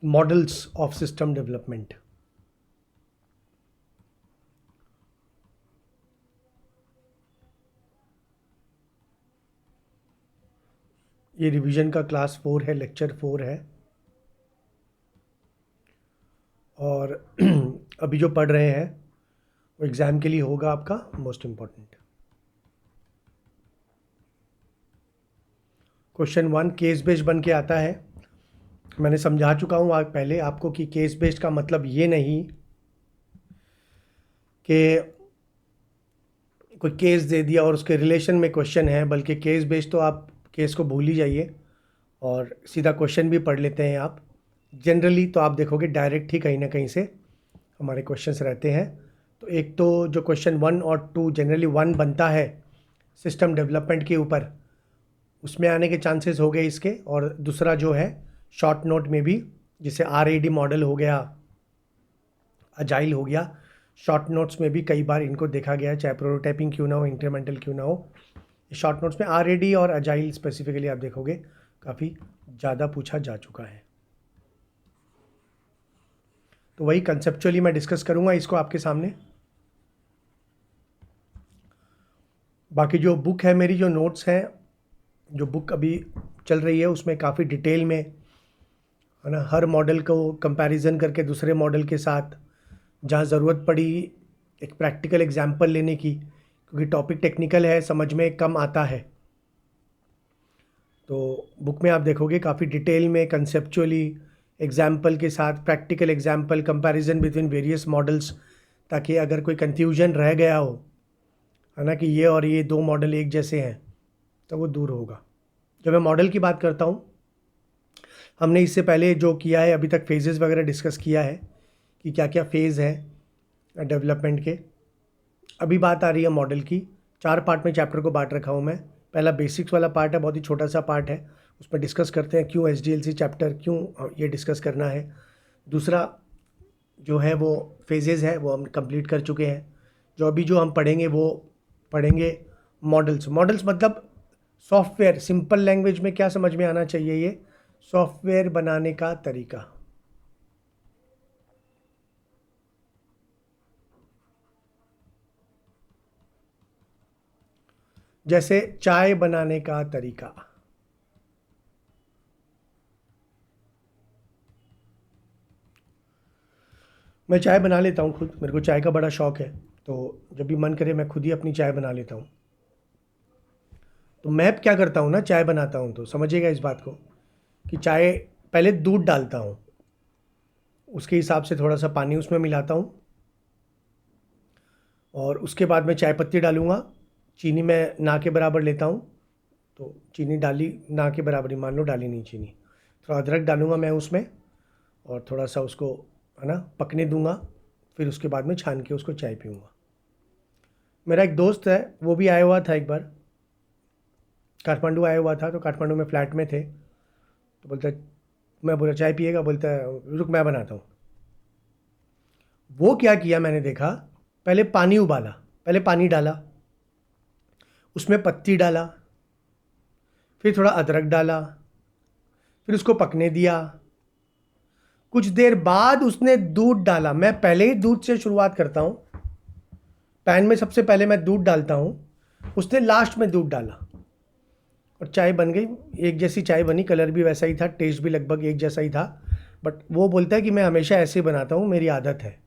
Models of system development. ये revision का class 4 है, लेक्चर 4 है। और अभी जो पढ़ रहे हैं वो एग्ज़ाम के लिए होगा आपका most important. Question 1 case based बन के आता है। मैंने समझा चुका हूँ आज पहले आपको कि केस बेस्ड का मतलब ये नहीं कि कोई केस दे दिया और उसके रिलेशन में क्वेश्चन है, बल्कि केस बेस्ड तो आप केस को भूल ही जाइए और सीधा क्वेश्चन भी पढ़ लेते हैं आप। जनरली तो आप देखोगे डायरेक्ट ही कहीं ना कहीं से हमारे क्वेश्चंस रहते हैं। तो एक तो जो क्वेश्चन 1 और 2 जनरली 1 बनता है सिस्टम डेवलपमेंट के ऊपर, उसमें आने के चांसेस हो गए इसके। और दूसरा जो है शॉर्ट नोट में भी, जिसे RAD मॉडल हो गया, अजाइल हो गया, शॉर्ट नोट्स में भी कई बार इनको देखा गया है, चाहे प्रोटोटाइपिंग क्यों ना हो, इंक्रीमेंटल क्यों ना हो। शॉर्ट नोट्स में RAD और अजाइल स्पेसिफिकली आप देखोगे काफ़ी ज़्यादा पूछा जा चुका है। तो वही कंसेप्चुअली मैं डिस्कस करूँगा इसको आपके सामने। बाकी जो बुक है मेरी, जो नोट्स हैं, जो बुक अभी चल रही है, उसमें काफ़ी डिटेल में है ना, हर मॉडल को कंपैरिजन करके दूसरे मॉडल के साथ, जहाँ ज़रूरत पड़ी एक प्रैक्टिकल एग्जाम्पल लेने की, क्योंकि टॉपिक टेक्निकल है, समझ में कम आता है। तो बुक में आप देखोगे काफ़ी डिटेल में कंसेप्चुअली एग्जाम्पल के साथ, practical example, comparison between various models, ताकि अगर कोई कंफ्यूजन रह गया हो है ना कि ये और ये दो मॉडल एक जैसे हैं, तो वो दूर होगा। जब मैं मॉडल की बात करता हूँ, हमने इससे पहले जो किया है अभी तक फेजेस वगैरह डिस्कस किया है कि क्या क्या फेज़ है डेवलपमेंट के। अभी बात आ रही है मॉडल की। 4 पार्ट में चैप्टर को बांट रखा हूँ मैं। पहला बेसिक्स वाला पार्ट है, बहुत ही छोटा सा पार्ट है, उसमें डिस्कस करते हैं क्यों SDLC चैप्टर, क्यों ये डिस्कस करना है। दूसरा जो है वो फेजेस है, वो हम कंप्लीट कर चुके हैं। जो अभी जो हम पढ़ेंगे वो पढ़ेंगे मॉडल्स। मॉडल्स मतलब सॉफ्टवेयर, सिंपल लैंग्वेज में क्या समझ में आना चाहिए, ये सॉफ्टवेयर बनाने का तरीका। जैसे चाय बनाने का तरीका। मैं चाय बना लेता हूँ खुद, मेरे को चाय का बड़ा शौक है, तो जब भी मन करे मैं खुद ही अपनी चाय बना लेता हूँ। तो मैं क्या करता हूँ ना, चाय बनाता हूँ तो समझिएगा इस बात को कि चाय पहले दूध डालता हूँ, उसके हिसाब से थोड़ा सा पानी उसमें मिलाता हूँ, और उसके बाद मैं चाय पत्ती डालूँगा। चीनी मैं ना के बराबर लेता हूँ, तो चीनी डाली ना के बराबर ही मान लो, डाली नहीं चीनी। थोड़ा अदरक डालूँगा मैं उसमें, और थोड़ा सा उसको है ना पकने दूँगा, फिर उसके बाद में छान के उसको चाय पीऊँगा। मेरा एक दोस्त है, वो भी आया हुआ था एक बार, काठमांडू आया हुआ था, तो काठमांडू में फ्लैट में थे, तो बोलता है, मैं बोला चाय पिएगा, बोलता है रुक मैं बनाता हूँ। वो क्या किया मैंने देखा, पहले पानी उबाला, पहले पानी डाला, उसमें पत्ती डाला, फिर थोड़ा अदरक डाला, फिर उसको पकने दिया। कुछ देर बाद उसने दूध डाला। मैं पहले ही दूध से शुरुआत करता हूँ, पैन में सबसे पहले मैं दूध डालता हूँ, उसने लास्ट में दूध डाला, और चाय बन गई। एक जैसी चाय बनी, कलर भी वैसा ही था, टेस्ट भी लगभग एक जैसा ही था। बट वो बोलता है कि मैं हमेशा ऐसे बनाता हूँ, मेरी आदत है।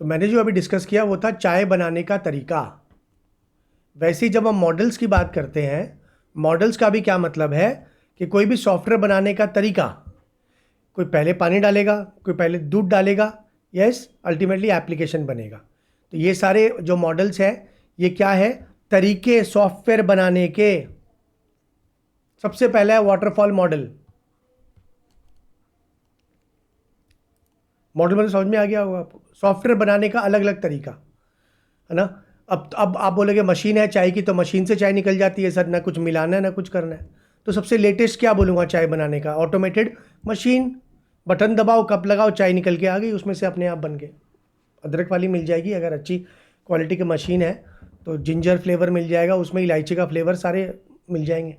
तो मैंने जो अभी डिस्कस किया वो था चाय बनाने का तरीका। वैसे ही जब हम मॉडल्स की बात करते हैं, मॉडल्स का भी क्या मतलब है कि कोई भी सॉफ्टवेयर बनाने का तरीका, कोई पहले पानी डालेगा, कोई पहले दूध डालेगा, यस, अल्टीमेटली एप्लीकेशन बनेगा। तो ये सारे जो मॉडल्स हैं, ये क्या है, तरीके सॉफ्टवेयर बनाने के। सबसे पहला है वाटरफॉल मॉडल। मॉडल मतलब समझ में आ गया होगा आपको, सॉफ्टवेयर बनाने का अलग अलग तरीका है ना। अब आप बोलोगे मशीन है चाय की, तो मशीन से चाय निकल जाती है सर, ना कुछ मिलाना है ना कुछ करना है। तो सबसे लेटेस्ट क्या बोलूँगा चाय बनाने का, ऑटोमेटेड मशीन, बटन दबाओ, कप लगाओ, चाय निकल के आ गई उसमें से अपने आप बन के। अदरक वाली मिल जाएगी, अगर अच्छी क्वालिटी की मशीन है तो जिंजर फ्लेवर मिल जाएगा उसमें, इलायची का फ्लेवर, सारे मिल जाएंगे।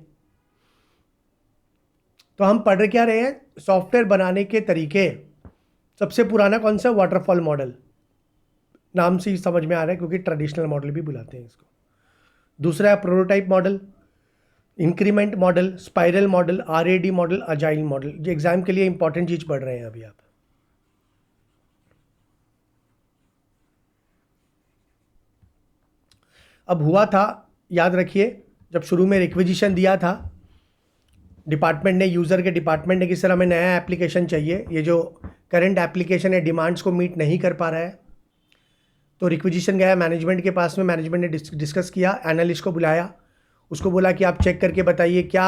तो हम पढ़ क्या रहे हैं, सॉफ्टवेयर बनाने के तरीके। सबसे पुराना कौन सा, वाटरफॉल मॉडल, नाम से ही समझ में आ रहा है, क्योंकि ट्रेडिशनल मॉडल भी बुलाते हैं इसको। दूसरा है prototype model, increment model, spiral model, RAD model, agile model. ये एग्जाम के लिए इंपॉर्टेंट चीज पढ़ रहे हैं अभी आप। अब हुआ था, याद रखिए, जब शुरू में रिक्विजिशन दिया था डिपार्टमेंट ने, यूज़र के डिपार्टमेंट ने, किस तरह हमें नया एप्लीकेशन चाहिए, ये जो करंट एप्लीकेशन है डिमांड्स को मीट नहीं कर पा रहा है, तो रिक्विजिशन गया मैनेजमेंट के पास में। मैनेजमेंट ने डिस्कस किया, एनालिस्ट को बुलाया, उसको बोला कि आप चेक करके बताइए क्या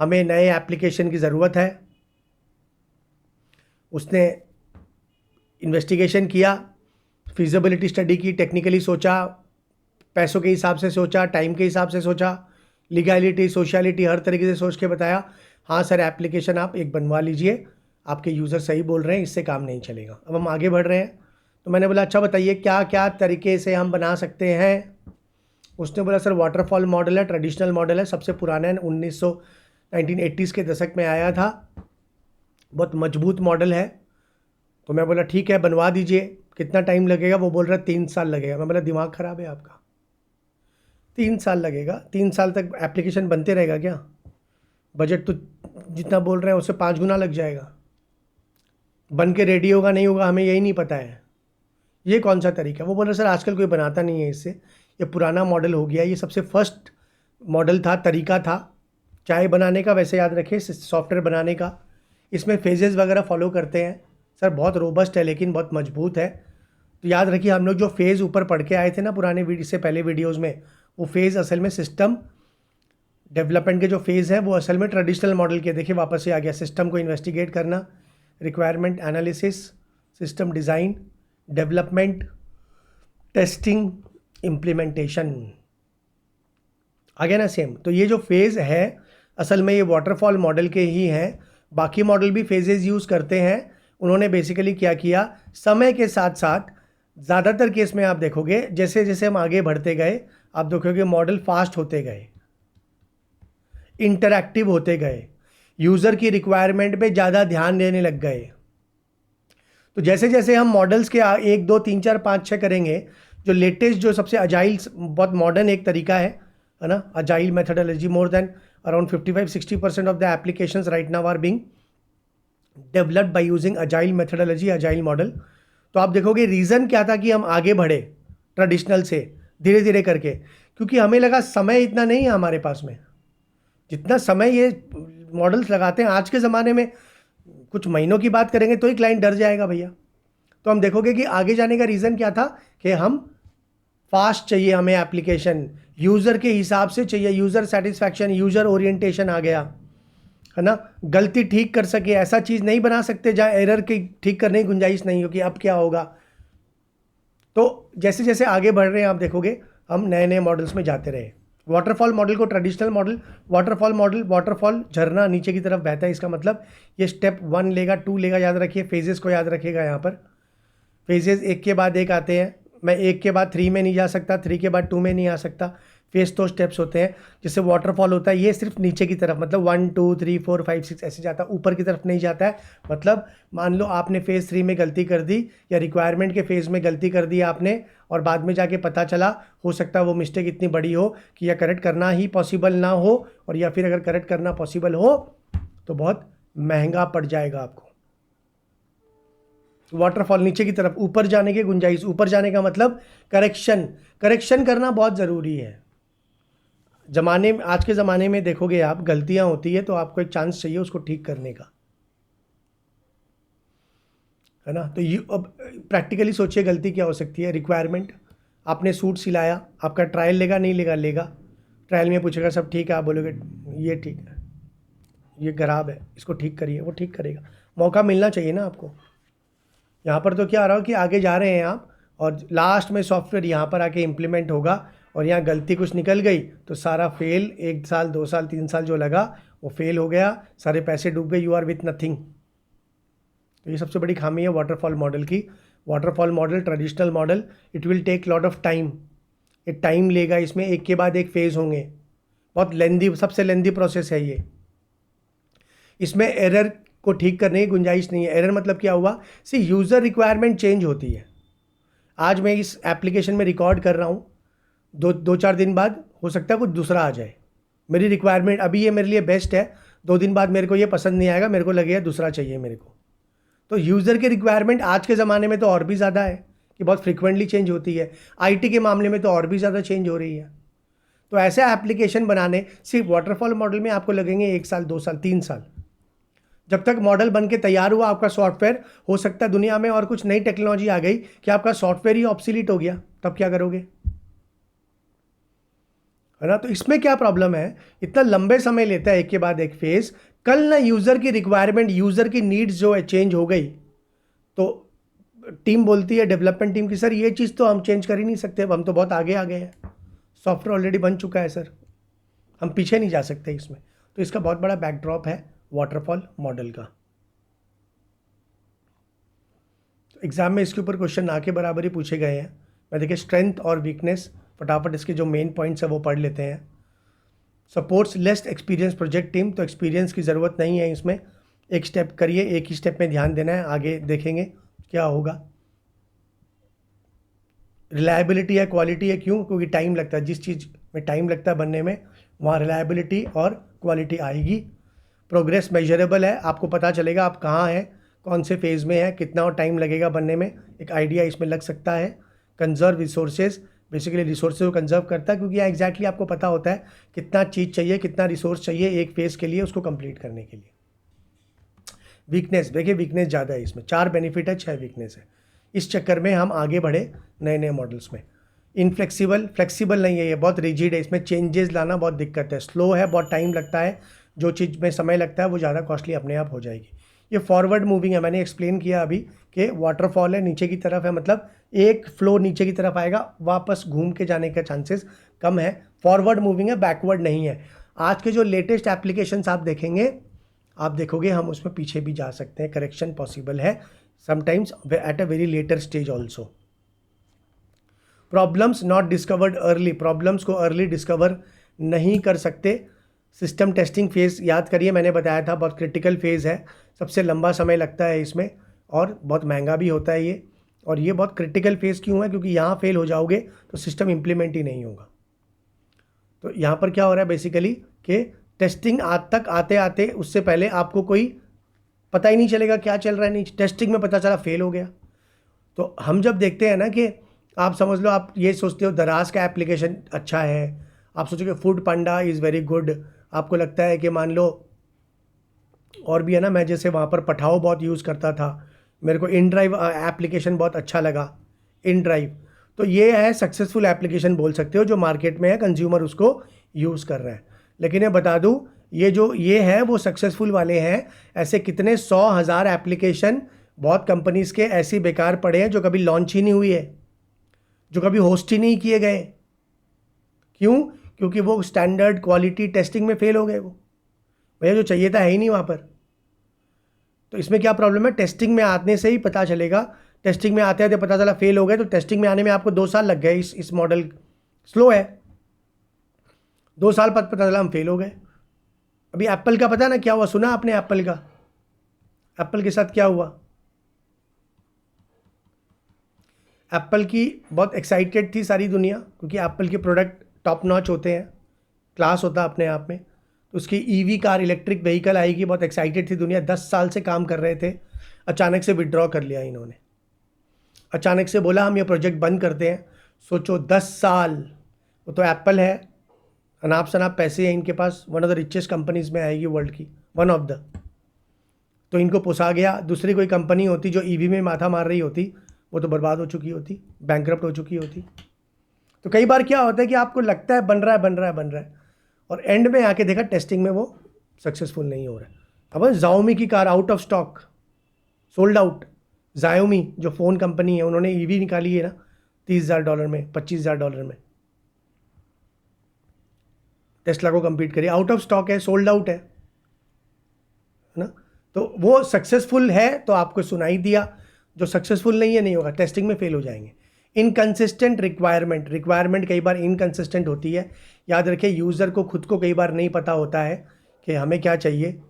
हमें नए एप्लीकेशन की ज़रूरत है। उसने इन्वेस्टिगेशन किया, फिजिबिलिटी स्टडी की, टेक्निकली सोचा, पैसों के हिसाब से सोचा, टाइम के हिसाब से सोचा, लीगैलिटी, सोशलिटी, हर तरीके से सोच के बताया, हाँ सर एप्लीकेशन आप एक बनवा लीजिए, आपके यूज़र सही बोल रहे हैं, इससे काम नहीं चलेगा। अब हम आगे बढ़ रहे हैं, तो मैंने बोला अच्छा बताइए क्या क्या तरीके से हम बना सकते हैं। उसने बोला सर वाटरफॉल मॉडल है, ट्रेडिशनल मॉडल है, सबसे पुराना है, 1980s के दशक में आया था, बहुत मजबूत मॉडल है। तो मैं बोला ठीक है बनवा दीजिए, कितना टाइम लगेगा। वो बोल रहा 3 साल लगेगा। मैं बोला दिमाग ख़राब है आपका, 3 साल लगेगा? 3 साल तक एप्लीकेशन बनते रहेगा क्या? बजट तो जितना बोल रहे हैं उससे 5 गुना लग जाएगा, बन के रेडी होगा नहीं होगा हमें यही नहीं पता है, ये कौन सा तरीका। वो बोल रहे सर आजकल कोई बनाता नहीं है इससे, ये पुराना मॉडल हो गया, ये सबसे फर्स्ट मॉडल था, तरीका था चाय बनाने का, वैसे याद रखिए सॉफ्टवेयर बनाने का। इसमें फेजेस वगैरह फॉलो करते हैं। सर बहुत रोबस्ट है लेकिन बहुत मजबूत है। तो याद रखिए हम लोग जो फेज़ ऊपर पढ़ के आए थे ना पुराने वीडियो से पहले वीडियोज़ में, वो फेज़ असल में सिस्टम डेवलपमेंट के जो फेज़ हैं वो असल में ट्रेडिशनल मॉडल के, देखिए वापस से आ गया, सिस्टम को इन्वेस्टिगेट करना, requirement analysis, system design, development, testing, implementation, आ गया ना सेम। तो ये जो फेज़ है असल में ये वाटरफॉल मॉडल के ही हैं। बाकी मॉडल भी फेजेस यूज़ करते हैं। उन्होंने बेसिकली क्या किया, समय के साथ साथ ज़्यादातर केस में आप देखोगे जैसे जैसे हम आगे बढ़ते गए आप देखोगे मॉडल फास्ट होते गए, इंटरैक्टिव होते गए, यूज़र की रिक्वायरमेंट पे ज़्यादा ध्यान देने लग गए। तो जैसे जैसे हम मॉडल्स के 1 2 3 4 5 6 करेंगे, जो लेटेस्ट जो सबसे अजाइल बहुत मॉडर्न एक तरीका है ना, agile methodology, more than around 55-60% of the applications right now are being developed by using agile methodology, agile model। तो आप देखोगे रीज़न क्या था कि हम आगे बढ़े ट्रेडिशनल से धीरे धीरे करके, क्योंकि हमें लगा समय इतना नहीं है हमारे पास में, जितना समय ये मॉडल्स लगाते हैं आज के ज़माने में। कुछ महीनों की बात करेंगे तो ही क्लाइंट डर जाएगा भैया। तो हम देखोगे कि आगे जाने का रीज़न क्या था कि हम फास्ट चाहिए, हमें एप्लीकेशन यूज़र के हिसाब से चाहिए, यूज़र सेटिस्फैक्शन, यूज़र ओरिएंटेशन आ गया है ना। गलती ठीक कर सके ऐसा चीज़ नहीं बना सकते जहाँ एरर की ठीक करने की गुंजाइश नहीं हो कि अब क्या होगा। तो जैसे जैसे आगे बढ़ रहे हैं आप देखोगे हम नए नए मॉडल्स में जाते रहे। वाटरफॉल मॉडल को traditional model, waterfall model, waterfall झरना नीचे की तरफ बहता है, इसका मतलब ये स्टेप 1 लेगा, 2 लेगा, याद रखिए फेजेस को याद रखिएगा। यहाँ पर फेजेस एक के बाद एक आते हैं, मैं 1 के बाद 3 में नहीं जा सकता, 3 के बाद 2 में नहीं आ सकता। फेज तो स्टेप्स होते हैं। जैसे वाटरफॉल होता है ये सिर्फ नीचे की तरफ, मतलब 1 2 3 4 5 6 ऐसे जाता है, ऊपर की तरफ नहीं जाता है। मतलब मान लो आपने फेज़ 3 में गलती कर दी या रिक्वायरमेंट के फेज़ में गलती कर दी आपने, और बाद में जाके पता चला, हो सकता है वो मिस्टेक इतनी बड़ी हो कि या करेक्ट करना ही पॉसिबल ना हो, और या फिर अगर करेक्ट करना पॉसिबल हो तो बहुत महंगा पड़ जाएगा आपको। वाटरफॉल नीचे की तरफ, ऊपर जाने की गुंजाइश, ऊपर जाने का मतलब करेक्शन करना बहुत ज़रूरी है। आज के ज़माने में देखोगे आप गलतियां होती है तो आपको एक चांस चाहिए उसको ठीक करने का, है ना। तो अब प्रैक्टिकली सोचिए गलती क्या हो सकती है। रिक्वायरमेंट, आपने सूट सिलाया, आपका ट्रायल लेगा नहीं लेगा, लेगा। ट्रायल में पूछेगा सब ठीक है, आप बोलोगे ये ठीक है, ये खराब है, इसको ठीक करिए, वो ठीक करेगा। मौका मिलना चाहिए ना आपको। यहाँ पर तो क्या आ रहा हो कि आगे जा रहे हैं आप और लास्ट में सॉफ्टवेयर यहाँ पर आके इम्प्लीमेंट होगा और यहाँ गलती कुछ निकल गई तो सारा फेल, 1 साल 2 साल 3 साल जो लगा वो फेल हो गया, सारे पैसे डूब गए, यू आर विथ नथिंग। तो ये सबसे बड़ी खामी है वाटरफॉल मॉडल की। Waterfall model, traditional model, it will take lot of time, ये टाइम लेगा, इसमें एक के बाद एक फेज़ होंगे, बहुत लेंदी, सबसे लेंदी प्रोसेस है ये। इसमें एरर को ठीक करने की गुंजाइश नहीं है। एरर मतलब क्या हुआ, सी यूज़र रिक्वायरमेंट चेंज होती है। आज मैं इस एप्लीकेशन में रिकॉर्ड कर रहा हूँ, दो चार दिन बाद हो सकता है कुछ दूसरा आ जाए। मेरी रिक्वायरमेंट अभी ये मेरे लिए बेस्ट है, 2 दिन बाद मेरे को ये पसंद नहीं आएगा, मेरे को लगेगा दूसरा चाहिए मेरे को। तो यूज़र की रिक्वायरमेंट आज के ज़माने में तो और भी ज़्यादा है कि बहुत फ्रिक्वेंटली चेंज होती है। आईटी के मामले में तो और भी ज़्यादा चेंज हो रही है। तो ऐसे एप्लीकेशन बनाने सिर्फ वाटरफॉल मॉडल में आपको लगेंगे 1 साल, 2 साल, 3 साल। जब तक मॉडल बन के तैयार हुआ आपका सॉफ्टवेयर, हो सकता है दुनिया में और कुछ नई टेक्नोलॉजी आ गई कि आपका सॉफ्टवेयर ही ऑब्सोलीट हो गया, तब क्या करोगे, है ना। तो इसमें क्या प्रॉब्लम है, इतना लंबे समय लेता है एक के बाद एक फेज। कल ना यूज़र की रिक्वायरमेंट, यूज़र की नीड्स जो है चेंज हो गई, तो टीम बोलती है डेवलपमेंट टीम की, सर ये चीज़ तो हम चेंज कर ही नहीं सकते, हम तो बहुत आगे आ गए हैं, सॉफ्टवेयर ऑलरेडी बन चुका है सर, हम पीछे नहीं जा सकते इसमें। तो इसका बहुत बड़ा बैकड्रॉप है वाटरफॉल मॉडल का। एग्जाम में इसके ऊपर क्वेश्चन ना के बराबर ही पूछे गए हैं। मैं देखिए स्ट्रेंथ और वीकनेस, फटाफट इसके जो मेन पॉइंट्स है वो पढ़ लेते हैं। Supports less experience project team, तो एक्सपीरियंस की ज़रूरत नहीं है इसमें, एक स्टेप करिए, एक ही स्टेप में ध्यान देना है, आगे देखेंगे क्या होगा। रिलायबिलिटी है, क्वालिटी है, क्यों, क्योंकि टाइम लगता है, जिस चीज़ में टाइम लगता है बनने में वहाँ रिलायबिलिटी और क्वालिटी आएगी। प्रोग्रेस मेजरेबल है, आपको पता चलेगा आप कहाँ हैं, कौन से फेज़ में है, कितना और टाइम लगेगा बनने में, एक आइडिया इसमें लग सकता है। कंजर्व रिसोर्सेज, बेसिकली रिसोर्सेज को कंजर्व करता है, क्योंकि यहाँ एग्जैक्टली आपको पता होता है कितना चीज़ चाहिए, कितना रिसोर्स चाहिए एक फेज़ के लिए, उसको कंप्लीट करने के लिए। वीकनेस, देखिए वीकनेस ज़्यादा है इसमें, 4 बेनिफिट है, 6 वीकनेस है। इस चक्कर में हम आगे बढ़े नए नए मॉडल्स में। इनफ्लेक्सिबल, फ्लेक्सिबल नहीं है ये, बहुत रिजिड है, इसमें चेंजेस लाना बहुत दिक्कत है। स्लो है, बहुत टाइम लगता है, जो चीज़ में समय लगता है वो ज़्यादा कॉस्टली अपने आप हो जाएगी। ये फॉरवर्ड मूविंग है, मैंने एक्सप्लेन किया अभी कि वाटरफॉल है, नीचे की तरफ है, मतलब एक फ्लो नीचे की तरफ आएगा, वापस घूम के जाने का चांसेस कम है। फॉरवर्ड मूविंग है, बैकवर्ड नहीं है। आज के जो लेटेस्ट एप्लीकेशंस आप देखेंगे, आप देखोगे हम उसमें पीछे भी जा सकते हैं, करेक्शन पॉसिबल है sometimes at a very later stage also. Problems not discovered early, problems को अर्ली डिस्कवर नहीं कर सकते। सिस्टम टेस्टिंग फेज़ याद करिए, मैंने बताया था बहुत क्रिटिकल फेज़ है, सबसे लंबा समय लगता है इसमें और बहुत महंगा भी होता है ये। और ये बहुत क्रिटिकल फेज़ क्यों है, क्योंकि यहाँ फेल हो जाओगे तो सिस्टम इम्प्लीमेंट ही नहीं होगा। तो यहाँ पर क्या हो रहा है बेसिकली कि टेस्टिंग आज तक आते आते उससे पहले आपको कोई पता ही नहीं चलेगा क्या चल रहा है, नहीं टेस्टिंग में पता चला फेल हो गया। तो हम जब देखते हैं ना कि आप समझ लो, आप ये सोचते हो दराज का एप्लीकेशन अच्छा है, आप सोचोगे food Panda is very good, आपको लगता है कि मान लो और भी है ना, मैं जैसे वहाँ पर पठाओ बहुत यूज़ करता था, मेरे को इन ड्राइव एप्लीकेशन बहुत अच्छा लगा, इन ड्राइव, तो ये है सक्सेसफुल एप्लीकेशन बोल सकते हो, जो मार्केट में है, कंज्यूमर उसको यूज़ कर रहा है। लेकिन ये बता दूँ, ये है वो सक्सेसफुल वाले हैं, ऐसे कितने 100,000 एप्लीकेशन बहुत कंपनीज़ के ऐसे बेकार पड़े हैं जो कभी लॉन्च ही नहीं हुई है, जो कभी होस्ट ही नहीं किए गए। क्यों, क्योंकि वो स्टैंडर्ड क्वालिटी टेस्टिंग में फेल हो गए, वो भैया जो चाहिए था है ही नहीं वहाँ पर। तो इसमें क्या प्रॉब्लम है, टेस्टिंग में आने से ही पता चलेगा, टेस्टिंग में आते आते पता चला फेल हो गए, तो टेस्टिंग में आने में आपको 2 साल लग गए, इस मॉडल स्लो है, 2 साल बाद पता चला हम फेल हो गए। अभी एप्पल का पता ना क्या हुआ, सुना आपने एप्पल का, एप्पल के साथ क्या हुआ। एप्पल की बहुत एक्साइटेड थी सारी दुनिया, क्योंकि एप्पल के प्रोडक्ट टॉप नॉच होते हैं, क्लास होता है अपने आप में। तो उसकी ईवी कार, इलेक्ट्रिक व्हीकल आएगी, बहुत एक्साइटेड थी दुनिया, 10 साल से काम कर रहे थे, अचानक से विड्रॉ कर लिया इन्होंने, अचानक से बोला हम ये प्रोजेक्ट बंद करते हैं। सोचो 10 साल, वो तो एप्पल है, अनाप शनाप पैसे हैं इनके पास, one of the richest companies में आएगी वर्ल्ड की, वन ऑफ द। तो इनको पोसा गया, दूसरी कोई कंपनी होती जो ईवी में माथा मार रही होती, वो तो बर्बाद हो चुकी होती, बैंकरप्ट हो चुकी होती। तो कई बार क्या होता है कि आपको लगता है बन रहा है बन रहा है बन रहा है, और एंड में आके देखा टेस्टिंग में वो सक्सेसफुल नहीं हो रहा है। अब Xiaomi की car out of stock, sold out. Xiaomi जो फ़ोन कंपनी है, उन्होंने ईवी निकाली है ना $30,000 में, $25,000 में, टेस्ला को compete करिए, आउट ऑफ स्टॉक है, सोल्ड आउट है ना। तो वो सक्सेसफुल है तो आपको सुनाई दिया, जो सक्सेसफुल नहीं है नहीं होगा, टेस्टिंग में फेल हो जाएंगे। इनकंसिस्टेंट रिक्वायरमेंट कई बार इनकंसिस्टेंट होती है, याद रखिए यूज़र को खुद को कई बार नहीं पता होता है कि हमें क्या चाहिए,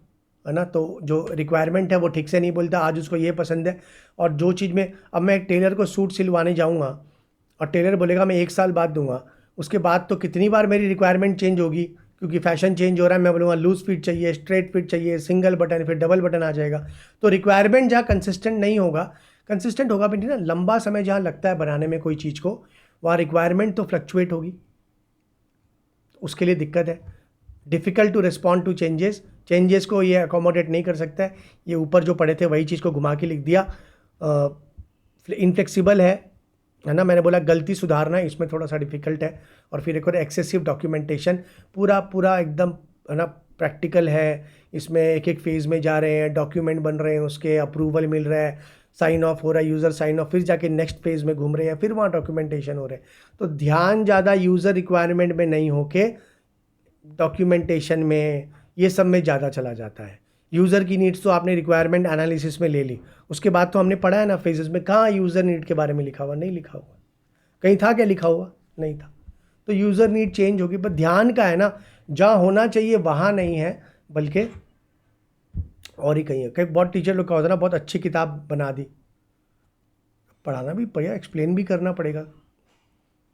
है ना। तो जो रिक्वायरमेंट है वो ठीक से नहीं बोलता, आज उसको ये पसंद है। और जो चीज़ में अब मैं एक टेलर को सूट सिलवाने जाऊँगा और टेलर बोलेगा मैं 1 साल बाद दूंगा, उसके बाद तो कितनी बार मेरी रिक्वायरमेंट चेंज होगी, क्योंकि फैशन चेंज हो रहा है। मैं बोलूँगा लूज फिट चाहिए, स्ट्रेट फिट चाहिए, सिंगल बटन, फिर डबल बटन आ जाएगा। तो रिक्वायरमेंट जहाँ कंसिस्टेंट नहीं होगा, कंसिस्टेंट होगा भी नहीं ना, लंबा समय जहाँ लगता है बनाने में कोई चीज़ को, वहाँ रिक्वायरमेंट तो फ्लक्चुएट होगी, उसके लिए दिक्कत है। Difficult to respond to changes को ये अकोमोडेट नहीं कर सकता है। ये ऊपर जो पढ़े थे वही चीज़ को घुमा के लिख दिया। इनफ्लेक्सिबल है ना। मैंने बोला गलती सुधारना इसमें थोड़ा सा डिफ़िकल्ट है। और फिर एक और एक्सेसिव डॉक्यूमेंटेशन, पूरा एकदम है ना प्रैक्टिकल है। इसमें एक एक फेज़ में जा रहे हैं, डॉक्यूमेंट बन रहे हैं, उसके अप्रूवल मिल रहा है, साइन ऑफ हो रहा है, यूज़र साइन ऑफ, फिर जाके नेक्स्ट फेज़ में घूम रहे हैं, फिर वहाँ डॉक्यूमेंटेशन हो रहे हैं। तो ध्यान ज़्यादा यूज़र रिक्वायरमेंट में नहीं होके डॉक्यूमेंटेशन में, ये सब में ज़्यादा चला जाता है। यूज़र की नीड्स तो आपने रिक्वायरमेंट एनालिसिस में ले ली, उसके बाद तो हमने पढ़ा है ना फेजेस में, कहाँ यूज़र नीड के बारे में लिखा हुआ, नहीं लिखा हुआ, कहीं था क्या लिखा हुआ, नहीं था। तो यूज़र नीड चेंज होगी, पर ध्यान का है ना, जहाँ होना चाहिए वहाँ नहीं है, बल्कि और ही कहीं है। कई बहुत टीचर लोग का होता है ना, बहुत अच्छी किताब बना दी, पढ़ाना भी पड़ेगा, एक्सप्लेन भी करना पड़ेगा।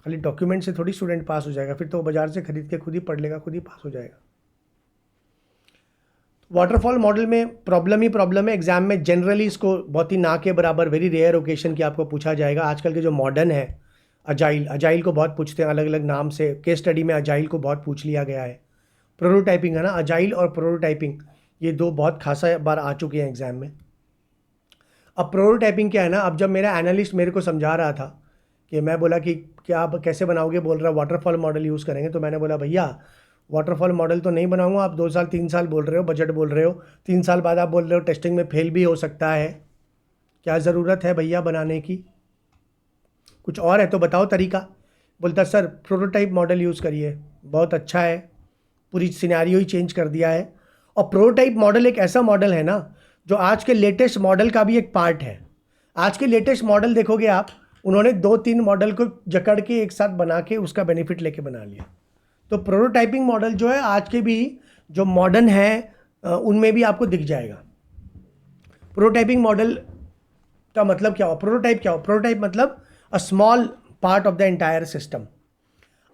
खाली डॉक्यूमेंट से थोड़ी स्टूडेंट पास हो जाएगा, फिर तो बाजार से खरीद के खुद ही पढ़ लेगा, खुद ही पास हो जाएगा। वाटरफॉल मॉडल में प्रॉब्लम ही प्रॉब्लम है। एग्जाम में जनरली इसको बहुत ही ना के बराबर, वेरी रेयर ओकेशन की आपको पूछा जाएगा। आजकल के जो मॉडर्न है, अजाइल को बहुत पूछते हैं अलग अलग नाम से। केस स्टडी में अजाइल को बहुत पूछ लिया गया है। प्रोटोटाइपिंग है ना, अजाइल और प्रोटोटाइपिंग, ये दो बहुत खासा बार आ चुके हैं एग्जाम में। अब प्रोटोटाइपिंग क्या है ना, अब जब मेरा एनालिस्ट मेरे को समझा रहा था कि मैं बोला कि क्या आप कैसे बनाओगे, बोल रहा वाटरफॉल मॉडल यूज़ करेंगे। तो मैंने बोला भैया वाटरफॉल मॉडल तो नहीं बनाऊंगा, आप 2 साल 3 साल बोल रहे हो, बजट बोल रहे हो, 3 साल बाद आप बोल रहे हो टेस्टिंग में फेल भी हो सकता है, क्या ज़रूरत है भैया बनाने की, कुछ और है तो बताओ तरीका। बोलता सर प्रोटोटाइप मॉडल यूज़ करिए, बहुत अच्छा है, पूरी सिनेरियो ही चेंज कर दिया है। और प्रोटोटाइप मॉडल एक ऐसा मॉडल है ना, जो आज के लेटेस्ट मॉडल का भी एक पार्ट है। आज के लेटेस्ट मॉडल देखोगे आप, उन्होंने 2-3 मॉडल को जकड़ के एक साथ बना के उसका बेनिफिट लेके बना लिया। तो प्रोटोटाइपिंग मॉडल जो है आज के भी जो मॉडर्न है उनमें भी आपको दिख जाएगा। प्रोटोटाइपिंग मॉडल का मतलब क्या हो, प्रोटोटाइप क्या हो, प्रोटोटाइप मतलब a small part of the entire system.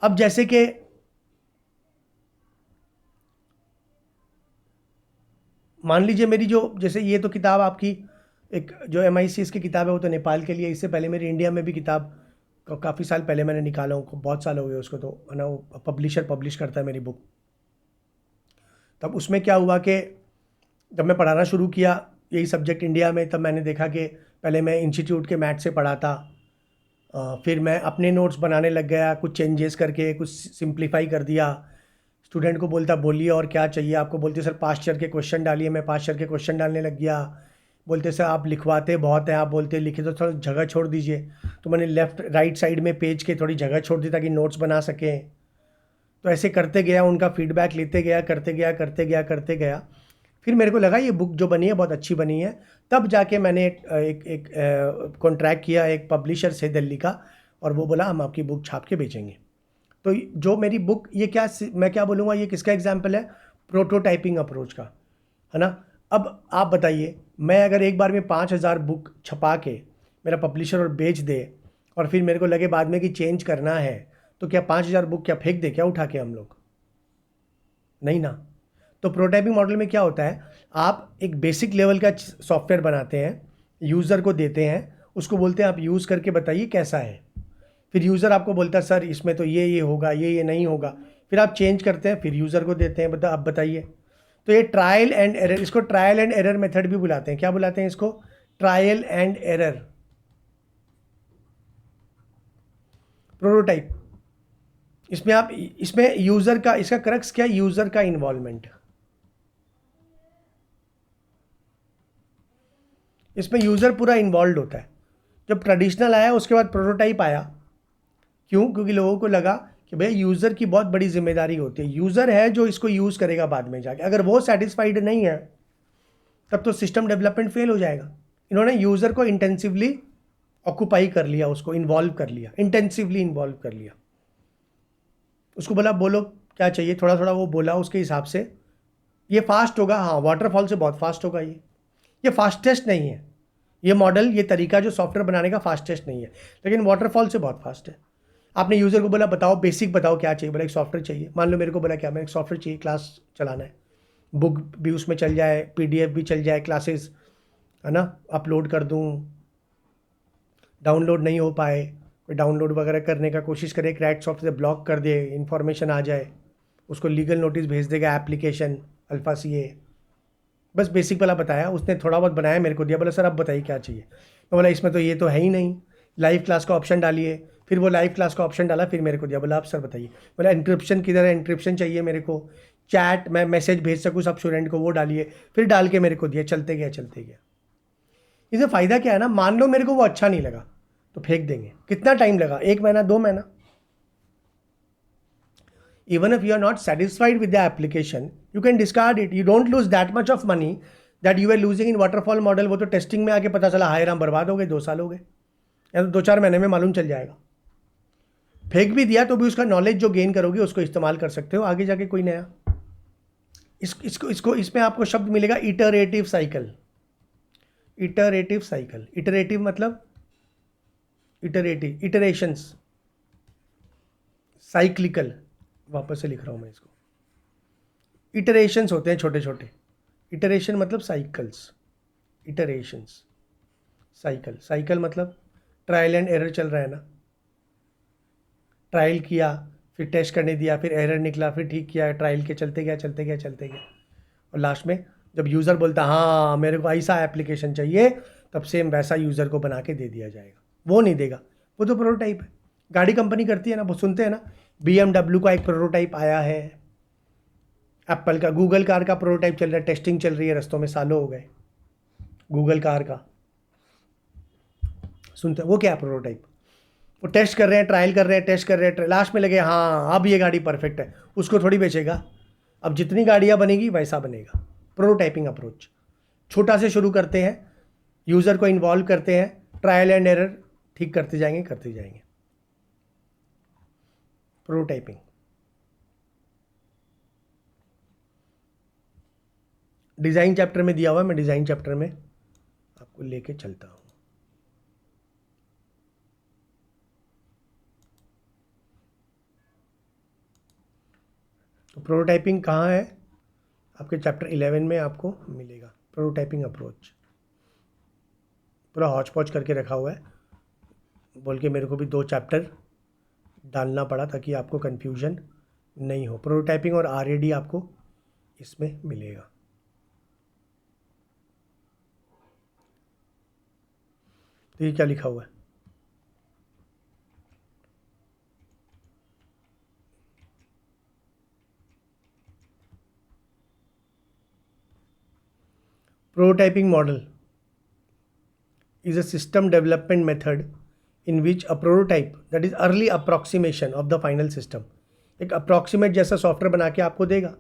अब जैसे कि मान लीजिए मेरी जो, जैसे ये तो किताब आपकी एक जो MICS की किताब है, वो तो नेपाल के लिए। इससे पहले मेरी इंडिया में भी किताब काफ़ी साल पहले मैंने निकाला हूँ, बहुत साल हो गए उसको, तो है ना वो पब्लिशर पब्लिश करता है मेरी बुक। तब उसमें क्या हुआ कि जब मैं पढ़ाना शुरू किया यही सब्जेक्ट इंडिया में, तब मैंने देखा कि पहले मैं इंस्टीट्यूट के मैथ से पढ़ाता, फिर मैं अपने नोट्स बनाने लग गया, कुछ चेंजेस करके कुछ सिंप्लीफाई कर दिया। स्टूडेंट को बोलता बोलिए और क्या चाहिए आपको, बोलते सर पास्चर के क्वेश्चन डालिए, मैं पास्चर के क्वेश्चन डालने लग गया। बोलते सर आप लिखवाते बहुत हैं, आप बोलते लिखे तो थोड़ा जगह छोड़ दीजिए। तो मैंने लेफ़्ट राइट साइड में पेज के थोड़ी जगह छोड़ दी ताकि नोट्स बना सकें। तो ऐसे करते गया, उनका फीडबैक लेते गया, करते गया। फिर मेरे को लगा ये बुक जो बनी है बहुत अच्छी बनी है। तब जाके मैंने एक कॉन्ट्रैक्ट किया एक पब्लिशर से दिल्ली का, और वो बोला हम आपकी बुक छाप के बेचेंगे। तो जो मेरी बुक, ये क्या, मैं क्या बोलूँगा, ये किसका एग्जाम्पल है, प्रोटोटाइपिंग अप्रोच का, है ना। अब आप बताइए, मैं अगर एक बार में 5,000 बुक छपा के मेरा पब्लिशर और बेच दे, और फिर मेरे को लगे बाद में कि चेंज करना है, तो क्या 5,000 बुक क्या फेंक दे क्या उठा के हम लोग, नहीं ना। तो प्रोटोटाइपिंग मॉडल में क्या होता है, आप एक बेसिक लेवल का सॉफ्टवेयर बनाते हैं, यूज़र को देते हैं, उसको बोलते हैं आप यूज़ करके बताइए कैसा है। फिर यूज़र आपको बोलता है सर इसमें तो ये होगा, ये नहीं होगा। फिर आप चेंज करते हैं, फिर यूज़र को देते हैं, आप बताइए। तो ये ट्रायल एंड एरर, इसको ट्रायल एंड एरर मेथड भी बुलाते हैं। क्या बुलाते हैं इसको, ट्रायल एंड एरर प्रोटोटाइप। इसमें आप, इसमें यूज़र का, इसका क्रक्स क्या, यूज़र का इन्वॉल्वमेंट। इसमें यूज़र पूरा इन्वॉल्व होता है। जब ट्रेडिशनल आया उसके बाद प्रोटोटाइप आया, क्यों, क्योंकि लोगों को लगा कि भैया यूज़र की बहुत बड़ी जिम्मेदारी होती है, यूज़र है जो इसको यूज़ करेगा बाद में जाके, अगर वो सेटिस्फाइड नहीं है तब तो सिस्टम डेवलपमेंट फेल हो जाएगा। इन्होंने यूज़र को इंटेंसिवली ऑक्यूपाई कर लिया, उसको इन्वॉल्व कर लिया, इंटेंसिवली इन्वॉल्व कर लिया। उसको बोला बोलो क्या चाहिए, थोड़ा थोड़ा वो बोला, उसके हिसाब से ये फास्ट होगा, हाँ वाटरफॉल से बहुत फास्ट होगा। ये फास्टेस्ट नहीं है, ये मॉडल, ये तरीका जो सॉफ्टवेयर बनाने का फास्टेस्ट नहीं है, लेकिन वाटरफॉल से बहुत फास्ट है। आपने यूज़र को बोला बताओ बेसिक बताओ क्या चाहिए, बोला एक सॉफ्टवेयर चाहिए। मान लो मेरे को बोला क्या, मैं एक सॉफ्टवेयर चाहिए, क्लास चलाना है, बुक भी उसमें चल जाए, पीडीएफ भी चल जाए, क्लासेस है ना, अपलोड कर दूँ, डाउनलोड नहीं हो पाए, कोई डाउनलोड वगैरह करने का कोशिश करे, क्रैक सॉफ्टवेयर ब्लॉक कर दे, इन्फॉर्मेशन आ जाए, उसको लीगल नोटिस भेज देगा एप्लीकेशन अल्फा सीए। बस बेसिक वाला बताया उसने, थोड़ा बहुत बनाया मेरे को दिया, बोला सर अब बताइए क्या चाहिए। मैं बोला इसमें तो ये तो है ही नहीं, लाइव क्लास का ऑप्शन डालिए। फिर वो लाइव क्लास का ऑप्शन डाला, फिर मेरे को दिया, बोला आप सर बताइए। बोला इंक्रिप्शन किधर है, इंक्रिप्शन चाहिए मेरे को, चैट मैं मैसेज भेज सकूँ सब स्टूडेंट को, वो डालिए। फिर डाल के मेरे को दिया, चलते गया चलते गया। इससे फ़ायदा क्या है ना, मान लो मेरे को वो अच्छा नहीं लगा तो फेंक देंगे। कितना टाइम लगा, 1 महीना 2 महीना। Even if you are not satisfied with the application, you can discard it. You don't lose that much of money that you were losing in waterfall model. वो तो टेस्टिंग में आके पता चला हाय राम बर्बाद हो गए, 2 साल हो गए, या तो 2-4 महीने में मालूम चल जाएगा। फेंक भी दिया तो भी उसका नॉलेज जो गेन करोगे उसको इस्तेमाल कर सकते हो आगे जाके कोई नया। इसको इसमें आपको शब्द मिलेगा iterative cycle. Iterative cycle, iterative मतलब इटरेटिव, इटरेशंस, साइक्लिकल, वापस से लिख रहा हूँ मैं इसको। इटरेशंस होते हैं छोटे छोटे, इटरेशन मतलब साइकिल्स, इटरेशंस, साइकिल। साइकिल मतलब ट्रायल एंड एरर चल रहा है ना, ट्रायल किया, फिर टेस्ट करने दिया, फिर एरर निकला, फिर ठीक किया, ट्रायल के चलते गया चलते गया चलते गया, और लास्ट में जब यूज़र बोलता हाँ मेरे को ऐसा एप्लीकेशन चाहिए, तब सेम वैसा यूज़र को बना के दे दिया जाएगा। वो नहीं देगा, वो तो प्रोटोटाइप है। गाड़ी कंपनी करती है ना, वो सुनते हैं ना, BMW का एक प्रोटोटाइप आया है, एप्पल का, गूगल कार का प्रोटोटाइप चल रहा है, टेस्टिंग चल रही है, रस्तों में सालों हो गए गूगल कार का, सुनते हैं वो क्या प्रोटोटाइप। वो टेस्ट कर रहे हैं, ट्रायल कर रहे हैं, टेस्ट कर रहे हैं, लास्ट में लगे हाँ अब ये गाड़ी परफेक्ट है, उसको थोड़ी बेचेगा। अब जितनी गाड़ियाँ बनेगी वैसा बनेगा। प्रोटोटाइपिंग अप्रोच, छोटा से शुरू करते हैं, यूज़र को इन्वॉल्व करते हैं, ट्रायल एंड एरर ठीक करते जाएंगे करते जाएंगे। प्रोटोटाइपिंग डिज़ाइन चैप्टर में दिया हुआ है, मैं डिज़ाइन चैप्टर में आपको लेके चलता हूँ। तो प्रोटोटाइपिंग कहाँ है, आपके चैप्टर 11 में आपको मिलेगा। प्रोटोटाइपिंग अप्रोच पूरा हौच पौच करके रखा हुआ है, बोल के मेरे को भी 2 चैप्टर डालना पड़ा ताकि आपको कन्फ्यूजन नहीं हो। प्रोटोटाइपिंग और RAD आपको इसमें मिलेगा। तो ये क्या लिखा हुआ है, prototyping model is a system development method in which a prototype, that is early approximation of the final system, एक approximate जैसा सॉफ्टवेयर बना के आपको देगा,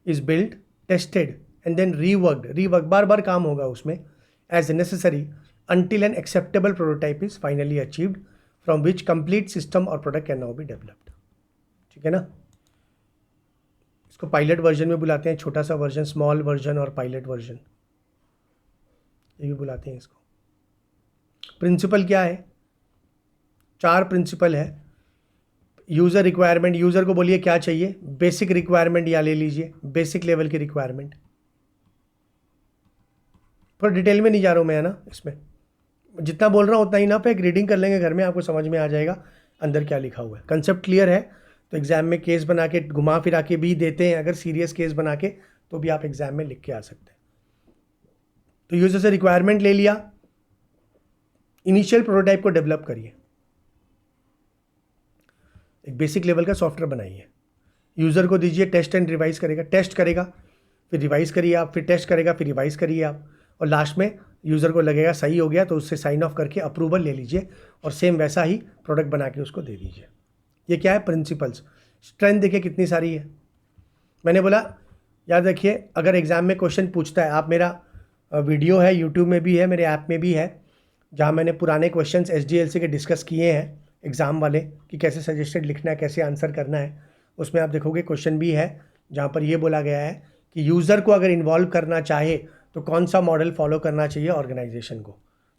is built, tested and then reworked, बार बार काम होगा उसमें, as necessary until an acceptable prototype is finally achieved from which complete system or product can now be developed। ठीक है ना, इसको पायलट वर्जन में बुलाते हैं, छोटा सा वर्जन, स्मॉल वर्जन और पायलट वर्जन ये भी बुलाते हैं इसको। प्रिंसिपल क्या है, 4 प्रिंसिपल है। यूज़र रिक्वायरमेंट, यूज़र को बोलिए क्या चाहिए, बेसिक रिक्वायरमेंट या ले लीजिए, बेसिक लेवल की रिक्वायरमेंट। थोड़ा डिटेल में नहीं जा रहा हूँ मैं, है ना, इसमें जितना बोल रहा हूँ उतना ही ना, पे एक रीडिंग कर लेंगे घर में, आपको समझ में आ जाएगा अंदर क्या लिखा हुआ है। कंसेप्ट क्लियर है तो एग्ज़ाम में केस बना के घुमा फिरा के भी देते हैं, अगर सीरियस केस बना के तो भी आप एग्ज़ाम में लिख के आ सकते हैं। तो यूज़र से रिक्वायरमेंट ले लिया, इनिशियल प्रोटोटाइप को डेवलप करिए, एक बेसिक लेवल का सॉफ्टवेयर बनाइए, यूज़र को दीजिए, टेस्ट एंड रिवाइज करेगा, टेस्ट करेगा फिर रिवाइज करिए आप, फिर टेस्ट करेगा फिर रिवाइज करिए आप, और लास्ट में यूज़र को लगेगा सही हो गया तो उससे साइन ऑफ करके अप्रूवल ले लीजिए और सेम वैसा ही प्रोडक्ट बना के उसको दे दीजिए। ये क्या है, प्रिंसिपल्स। स्ट्रेंथ देखिए कितनी सारी है। मैंने बोला याद रखिए, अगर एग्ज़ाम में क्वेश्चन पूछता है, आप मेरा वीडियो है यूट्यूब में भी है, मेरे ऐप में भी है, जहाँ मैंने पुराने क्वेश्चंस SDLC के डिस्कस किए हैं एग्ज़ाम वाले, कि कैसे सजेस्टेड लिखना है, कैसे आंसर करना है। उसमें आप देखोगे क्वेश्चन भी है जहाँ पर ये बोला गया है कि यूज़र को अगर इन्वॉल्व करना चाहे तो कौन सा मॉडल फॉलो करना चाहिए ऑर्गेनाइजेशन को।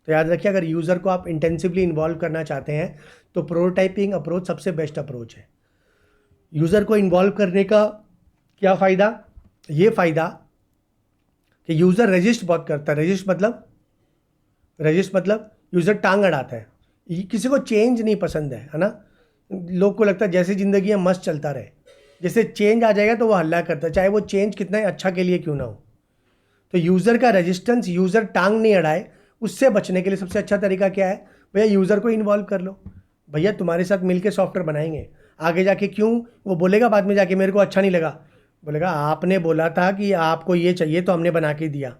तो याद रखिए, अगर यूज़र को आप इंटेंसिवली इन्वॉल्व करना चाहते हैं तो प्रोटोटाइपिंग अप्रोच सबसे बेस्ट अप्रोच है। यूज़र को इन्वॉल्व करने का क्या फ़ायदा? ये फ़ायदा कि यूज़र रेजिस्ट बहुत करता है। रेजिस्ट मतलब यूज़र टांग अड़ाता है। किसी को चेंज नहीं पसंद है ना। लोग को लगता है जैसे ज़िंदगी है मस्त चलता रहे, जैसे चेंज आ जाएगा तो वो हल्ला करता है, चाहे वो चेंज कितना ही अच्छा के लिए क्यों ना हो। तो यूज़र का रेजिस्टेंस, यूज़र टांग नहीं अड़ाए, उससे बचने के लिए सबसे अच्छा तरीका क्या है? भैया यूज़र को इन्वॉल्व कर लो। भैया तुम्हारे साथ मिलके सॉफ्टवेयर बनाएंगे। आगे जाके क्यों वो बोलेगा बाद में जाके मेरे को अच्छा नहीं लगा, बोलेगा आपने बोला था कि आपको ये चाहिए तो हमने बना के दिया,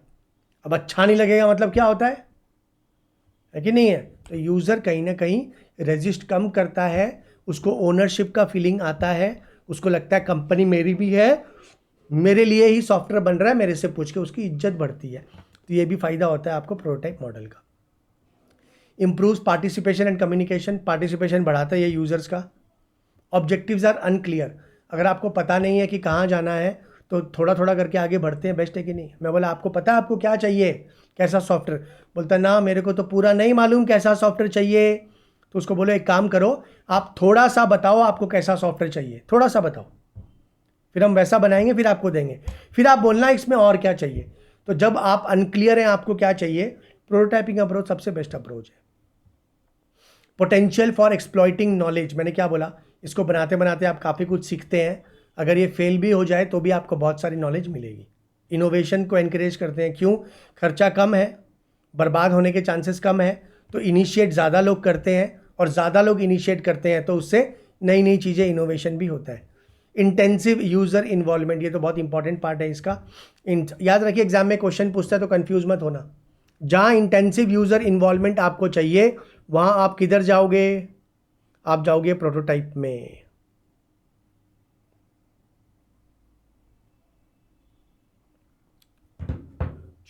अब अच्छा नहीं लगेगा मतलब क्या होता है कि नहीं है? तो यूज़र कहीं ना कहीं रेजिस्ट कम करता है, उसको ओनरशिप का फीलिंग आता है, उसको लगता है कंपनी मेरी भी है, मेरे लिए ही सॉफ्टवेयर बन रहा है, मेरे से पूछ के, उसकी इज्जत बढ़ती है। तो ये भी फ़ायदा होता है आपको प्रोटोटाइप मॉडल का। Improves participation and communication, participation बढ़ाता है ये यूज़र्स का। ऑब्जेक्टिव्स आर अनक्लियर, अगर आपको पता नहीं है कि कहाँ जाना है तो थोड़ा थोड़ा करके आगे बढ़ते हैं, बेस्ट है कि नहीं? मैं बोला आपको पता है आपको क्या चाहिए, कैसा सॉफ्टवेयर? बोलता ना मेरे को तो पूरा नहीं मालूम कैसा सॉफ्टवेयर चाहिए। तो उसको बोलो एक काम करो, आप थोड़ा सा बताओ आपको कैसा सॉफ्टवेयर चाहिए, थोड़ा सा बताओ, फिर हम वैसा बनाएंगे, फिर आपको देंगे, फिर आप बोलना इसमें और क्या चाहिए। तो जब आप अनक्लियर हैं आपको क्या चाहिए, प्रोटोटाइपिंग अप्रोच सबसे बेस्ट अप्रोच है। पोटेंशियल फॉर एक्सप्लॉइटिंग नॉलेज, मैंने क्या बोला, इसको बनाते बनाते आप काफ़ी कुछ सीखते हैं, अगर ये फेल भी हो जाए तो भी आपको बहुत सारी नॉलेज मिलेगी। इनोवेशन को एनकरेज करते हैं, क्यों? खर्चा कम है, बर्बाद होने के चांसेस कम है, तो इनिशिएट ज़्यादा लोग करते हैं, और ज़्यादा लोग इनिशिएट करते हैं तो उससे नई नई चीज़ें, इनोवेशन भी होता है। इंटेंसिव यूज़र इन्वॉल्वमेंट, ये तो बहुत इंपॉर्टेंट पार्ट है इसका। याद रखिए एग्जाम में क्वेश्चन पूछता है तो कंफ्यूज मत होना, जहाँ इंटेंसिव यूज़र इन्वॉल्वमेंट आपको चाहिए वहाँ आप किधर जाओगे? आप जाओगे प्रोटोटाइप में।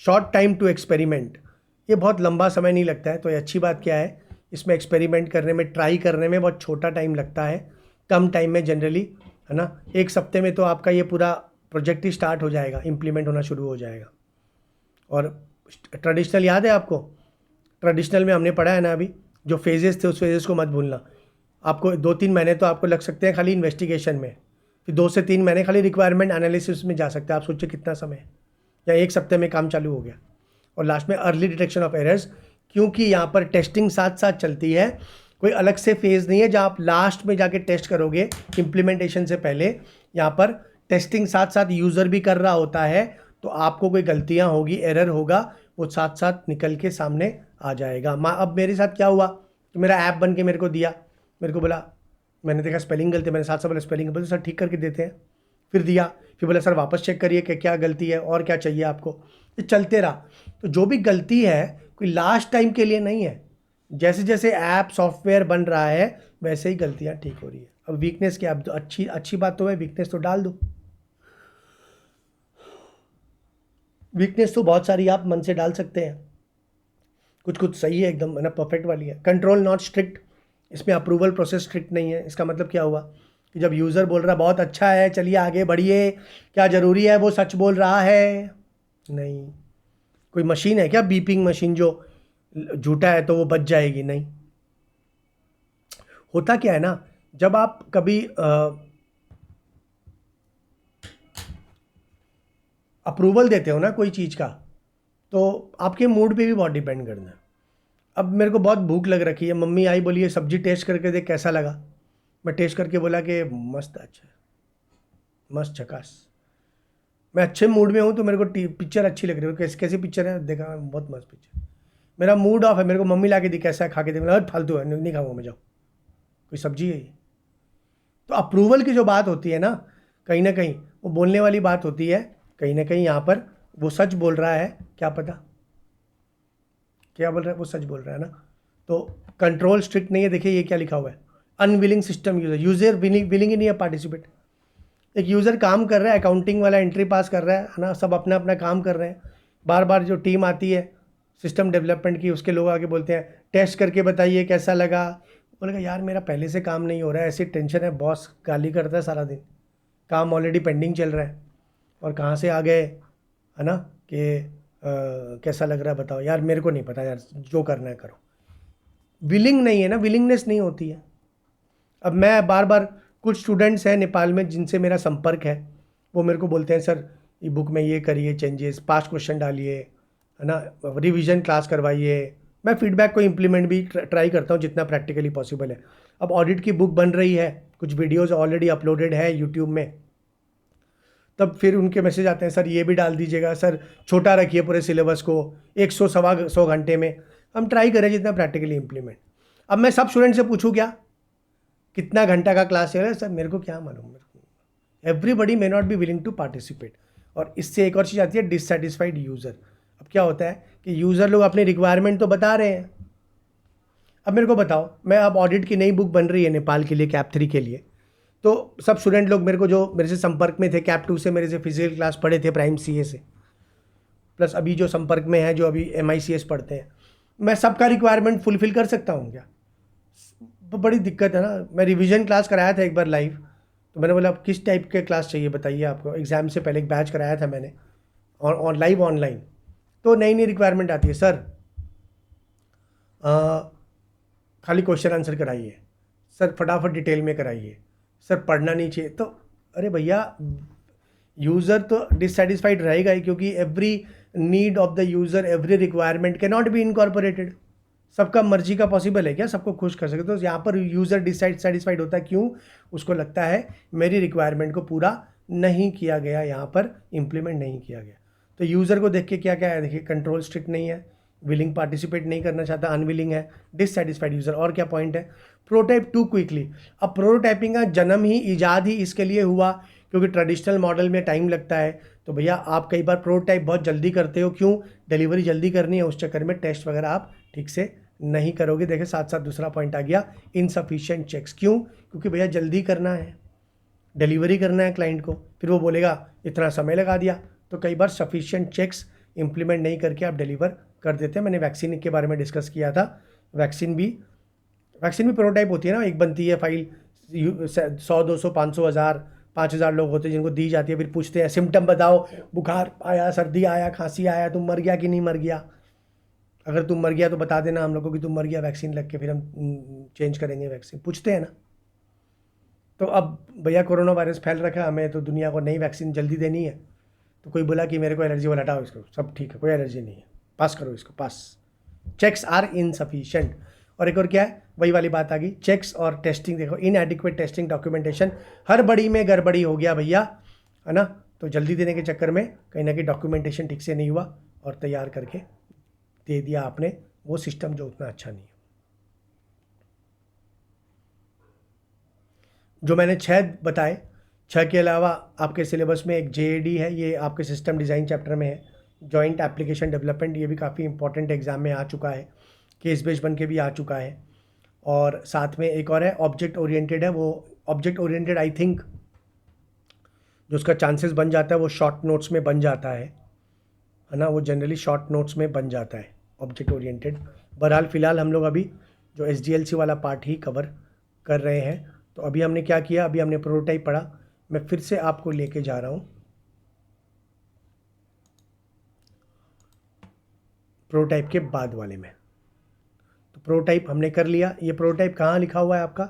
शॉर्ट टाइम टू एक्सपेरिमेंट, ये बहुत लंबा समय नहीं लगता है, तो ये अच्छी बात क्या है, इसमें एक्सपेरिमेंट करने में, ट्राई करने में बहुत छोटा टाइम लगता है, कम टाइम में जनरली, है ना। एक हफ्ते में तो आपका ये पूरा प्रोजेक्ट ही स्टार्ट हो जाएगा, इम्प्लीमेंट होना शुरू हो जाएगा। और ट्रेडिशनल याद है आपको? ट्रेडिशनल में हमने पढ़ा है ना अभी, जो फेजेस थे उस फेजेस को मत भूलना। आपको 2-3 महीने तो आपको लग सकते हैं खाली इन्वेस्टिगेशन में, फिर 2 से 3 महीने खाली रिक्वायरमेंट एनालिसिस में जा सकते हैं। आप सोचिए कितना समय है, या एक हफ्ते में काम चालू हो गया। और लास्ट में अर्ली डिटेक्शन ऑफ एरर्स, क्योंकि यहाँ पर टेस्टिंग साथ साथ चलती है, कोई अलग से फेज़ नहीं है जहाँ आप लास्ट में जाके टेस्ट करोगे इम्प्लीमेंटेशन से पहले। यहाँ पर टेस्टिंग साथ साथ यूज़र भी कर रहा होता है, तो आपको कोई गलतियाँ होगी, एरर होगा, वो साथ साथ निकल के सामने आ जाएगा। अब मेरे साथ क्या हुआ, तो मेरा ऐप बन के मेरे को दिया, मेरे को बोला, मैंने देखा स्पेलिंग गलती, मैंने साथ साथ बोला स्पेलिंग बोले सर ठीक करके देते हैं, फिर दिया, फिर बोला सर वापस चेक करिए कि क्या गलती है और क्या चाहिए आपको। ये चलते रहा। तो जो भी गलती है कोई लास्ट टाइम के लिए नहीं है, जैसे जैसे ऐप सॉफ्टवेयर बन रहा है वैसे ही गलतियाँ ठीक हो रही है। अब वीकनेस क्या, अब तो अच्छी बात तो है, वीकनेस तो डाल दो। वीकनेस तो बहुत सारी आप मन से डाल सकते हैं, कुछ कुछ सही है एकदम, है ना, परफेक्ट वाली है। कंट्रोल नॉट स्ट्रिक्ट, इसमें अप्रूवल प्रोसेस स्ट्रिक्ट नहीं है। इसका मतलब क्या हुआ कि जब यूज़र बोल रहा बहुत अच्छा है, चलिए आगे बढ़िए, क्या ज़रूरी है वो सच बोल रहा है? नहीं। कोई मशीन है क्या, बीपिंग मशीन, जो झूठा है तो वो बच जाएगी? नहीं। होता क्या है ना, जब आप कभी अप्रूवल देते हो ना कोई चीज़ का, तो आपके मूड पे भी बहुत डिपेंड करना है। अब मेरे को बहुत भूख लग रखी है, मम्मी आई बोली ये सब्जी टेस्ट करके देख कैसा लगा। मैं टेस्ट करके बोला कि मस्त, अच्छा मस्त, झकास। मैं अच्छे मूड में हूँ तो मेरे को पिक्चर अच्छी लग रही है, कैसी कैसी पिक्चर है, देखा बहुत मस्त पिक्चर। मेरा मूड ऑफ है, मेरे को मम्मी ला के दी कैसा है, खा के दे, मेरा फालतू है, नहीं खाऊंगा मैं, जाओ, कोई सब्जी है ये। तो अप्रूवल की जो बात होती है ना कहीं वो बोलने वाली बात होती है, कहीं ना कहीं यहाँ पर वो सच बोल रहा है, क्या पता क्या बोल रहा है, वो सच बोल रहा है ना। तो कंट्रोल स्ट्रिक्ट नहीं है। देखिए ये क्या लिखा हुआ है, unwilling system user, user willing ही नहीं है पार्टिसिपेट। एक यूज़र काम कर रहा है, अकाउंटिंग वाला एंट्री पास कर रहा है ना, सब अपना अपना काम कर रहे हैं। बार बार जो टीम आती है सिस्टम डेवलपमेंट की, उसके लोग आके बोलते हैं टेस्ट करके बताइए कैसा लगा। बोलेगा यार मेरा पहले से काम नहीं हो रहा है, ऐसी टेंशन है, बॉस गाली करता है सारा दिन, काम ऑलरेडी पेंडिंग चल रहा है। और कहाँ से आ गए, है ना, कि कैसा लग रहा है बताओ यार, मेरे को नहीं पता यार, जो करना है करो। विलिंग नहीं है ना, विलिंगनेस नहीं होती है। अब मैं बार बार, कुछ स्टूडेंट्स हैं नेपाल में जिनसे मेरा संपर्क है, वो मेरे को बोलते हैं सर ये बुक में ये करिए चेंजेस, पास्ट क्वेश्चन डालिए, है ना, रिवीजन क्लास करवाइए। मैं फीडबैक को इम्प्लीमेंट भी ट्राई करता हूँ जितना प्रैक्टिकली पॉसिबल है। अब ऑडिट की बुक बन रही है, कुछ वीडियोज़ ऑलरेडी अपलोडेड है यूट्यूब में, तब फिर उनके मैसेज आते हैं सर ये भी डाल दीजिएगा, सर छोटा रखिए पूरे सिलेबस को, 100 सवा 100 घंटे में। हम ट्राई करें जितना प्रैक्टिकली इम्प्लीमेंट। अब मैं सब स्टूडेंट से पूछूँ क्या कितना घंटा का क्लास है, सर मेरे को क्या मालूम, मेरे को everybody may not be willing to participate. और इससे एक और चीज़ आती है, डिससेटिस्फाइड यूज़र। अब क्या होता है कि यूज़र लोग अपनी रिक्वायरमेंट तो बता रहे हैं। अब मेरे को बताओ, मैं अब ऑडिट की नई बुक बन रही है नेपाल के लिए, कैप 3 के लिए, तो सब स्टूडेंट लोग मेरे को जो मेरे से संपर्क में थे, कैप 2 से मेरे से फिजिकल क्लास पढ़े थे प्राइम सीए से, प्लस अभी जो संपर्क में है जो अभी MICS पढ़ते हैं, मैं सबका रिक्वायरमेंट फुलफिल कर सकता हूँ क्या? तो बड़ी दिक्कत है ना। मैं रिवीजन क्लास कराया था एक बार लाइव, तो मैंने बोला अब किस टाइप के क्लास चाहिए बताइए आपको। एग्ज़ाम से पहले एक बैच कराया था मैंने, और लाइव ऑनलाइन। तो नई नई रिक्वायरमेंट आती है, सर खाली क्वेश्चन आंसर कराइए, सर फटाफट डिटेल में कराइए, सर पढ़ना नहीं चाहिए। तो अरे भैया, यूज़र तो डिससेटिस्फाइड रहेगा ही, क्योंकि every need of the user, every requirement can not be incorporated. सबका मर्जी का पॉसिबल है क्या सबको खुश कर सके? तो यहाँ पर यूज़र डिससेटिस्फाइड होता है, क्यों? उसको लगता है मेरी रिक्वायरमेंट को पूरा नहीं किया गया, यहाँ पर इम्प्लीमेंट नहीं किया गया। तो यूज़र को देख के क्या क्या है, देखिए कंट्रोल स्ट्रिक्ट नहीं है, विलिंग पार्टिसिपेट नहीं करना चाहता, अनविलिंग है, डिससेटिस्फाइड यूज़र। और क्या पॉइंट है? Prototype to quickly. अब प्रोटोटाइपिंग का जन्म ही, ईजाद ही इसके लिए हुआ क्योंकि ट्रेडिशनल मॉडल में टाइम लगता है। तो भैया आप कई बार प्रोटोटाइप बहुत जल्दी करते हो, क्यों? डिलीवरी जल्दी करनी है, उस चक्कर में टेस्ट वगैरह आप ठीक से नहीं करोगे। देखिए साथ साथ दूसरा पॉइंट आ गया, इनसफिशिएंट चेक्स। क्यों? क्योंकि भैया जल्दी करना है, डिलीवरी करना है क्लाइंट को, फिर वो बोलेगा इतना समय लगा दिया। तो कई बार सफिशिएंट चेक्स इंप्लीमेंट नहीं करके आप डिलीवर कर देते हैं। मैंने वैक्सीन के बारे में डिस्कस किया था। वैक्सीन भी प्रोटोटाइप होती है ना, एक बनती है फाइल, 100 200 500 1000 5000 लोग होते हैं जिनको दी जाती है, फिर पूछते हैं सिम्टम बताओ, बुखार आया, सर्दी आया, खांसी आया, तुम मर गया कि नहीं मर गया? अगर तुम मर गया तो बता देना हम लोग को कि तुम मर गया वैक्सीन लग के, फिर हम चेंज करेंगे वैक्सीन। पूछते हैं ना। तो अब भैया कोरोना वायरस फैल रखा है, हमें तो दुनिया को नई वैक्सीन जल्दी देनी है। तो कोई बोला कि मेरे को एलर्जी वाला, हटाओ इसको, सब ठीक है, कोई एलर्जी नहीं है, पास करो इसको, पास। Checks are insufficient. और एक और क्या है, वही वाली बात आ गई, चेक्स और टेस्टिंग। देखो इनएडिक्वेट टेस्टिंग, डॉक्यूमेंटेशन, हर बड़ी में गड़बड़ी हो गया भैया, है ना। तो जल्दी देने के चक्कर में कहीं ना कहीं डॉक्यूमेंटेशन ठीक से नहीं हुआ और तैयार करके दे दिया आपने वो सिस्टम जो उतना अच्छा नहीं है। जो मैंने 6 बताए, 6 के अलावा आपके सिलेबस में एक JAD है, ये आपके सिस्टम डिज़ाइन चैप्टर में है, जॉइंट एप्लीकेशन डेवलपमेंट, ये भी काफ़ी इंपॉर्टेंट एग्जाम में आ चुका है, केस बेस्ड बन के भी आ चुका है। और साथ में एक और है ऑब्जेक्ट ओरिएंटेड है, वो ऑब्जेक्ट ओरिएंटेड आई थिंक जो उसका चांसेस बन जाता है वो शॉर्ट नोट्स में बन जाता है ना, वो जनरली शॉर्ट नोट्स में बन जाता है ऑब्जेक्ट ओरिएंटेड। बहरहाल फ़िलहाल हम लोग अभी जो SDLC वाला पार्ट ही कवर कर रहे हैं। तो अभी हमने क्या किया, अभी हमने प्रोटोटाइप पढ़ा, मैं फिर से आपको लेके जा रहा हूँ प्रोटोटाइप के बाद वाले में। तो प्रोटोटाइप हमने कर लिया। ये प्रोटोटाइप कहाँ लिखा हुआ है आपका?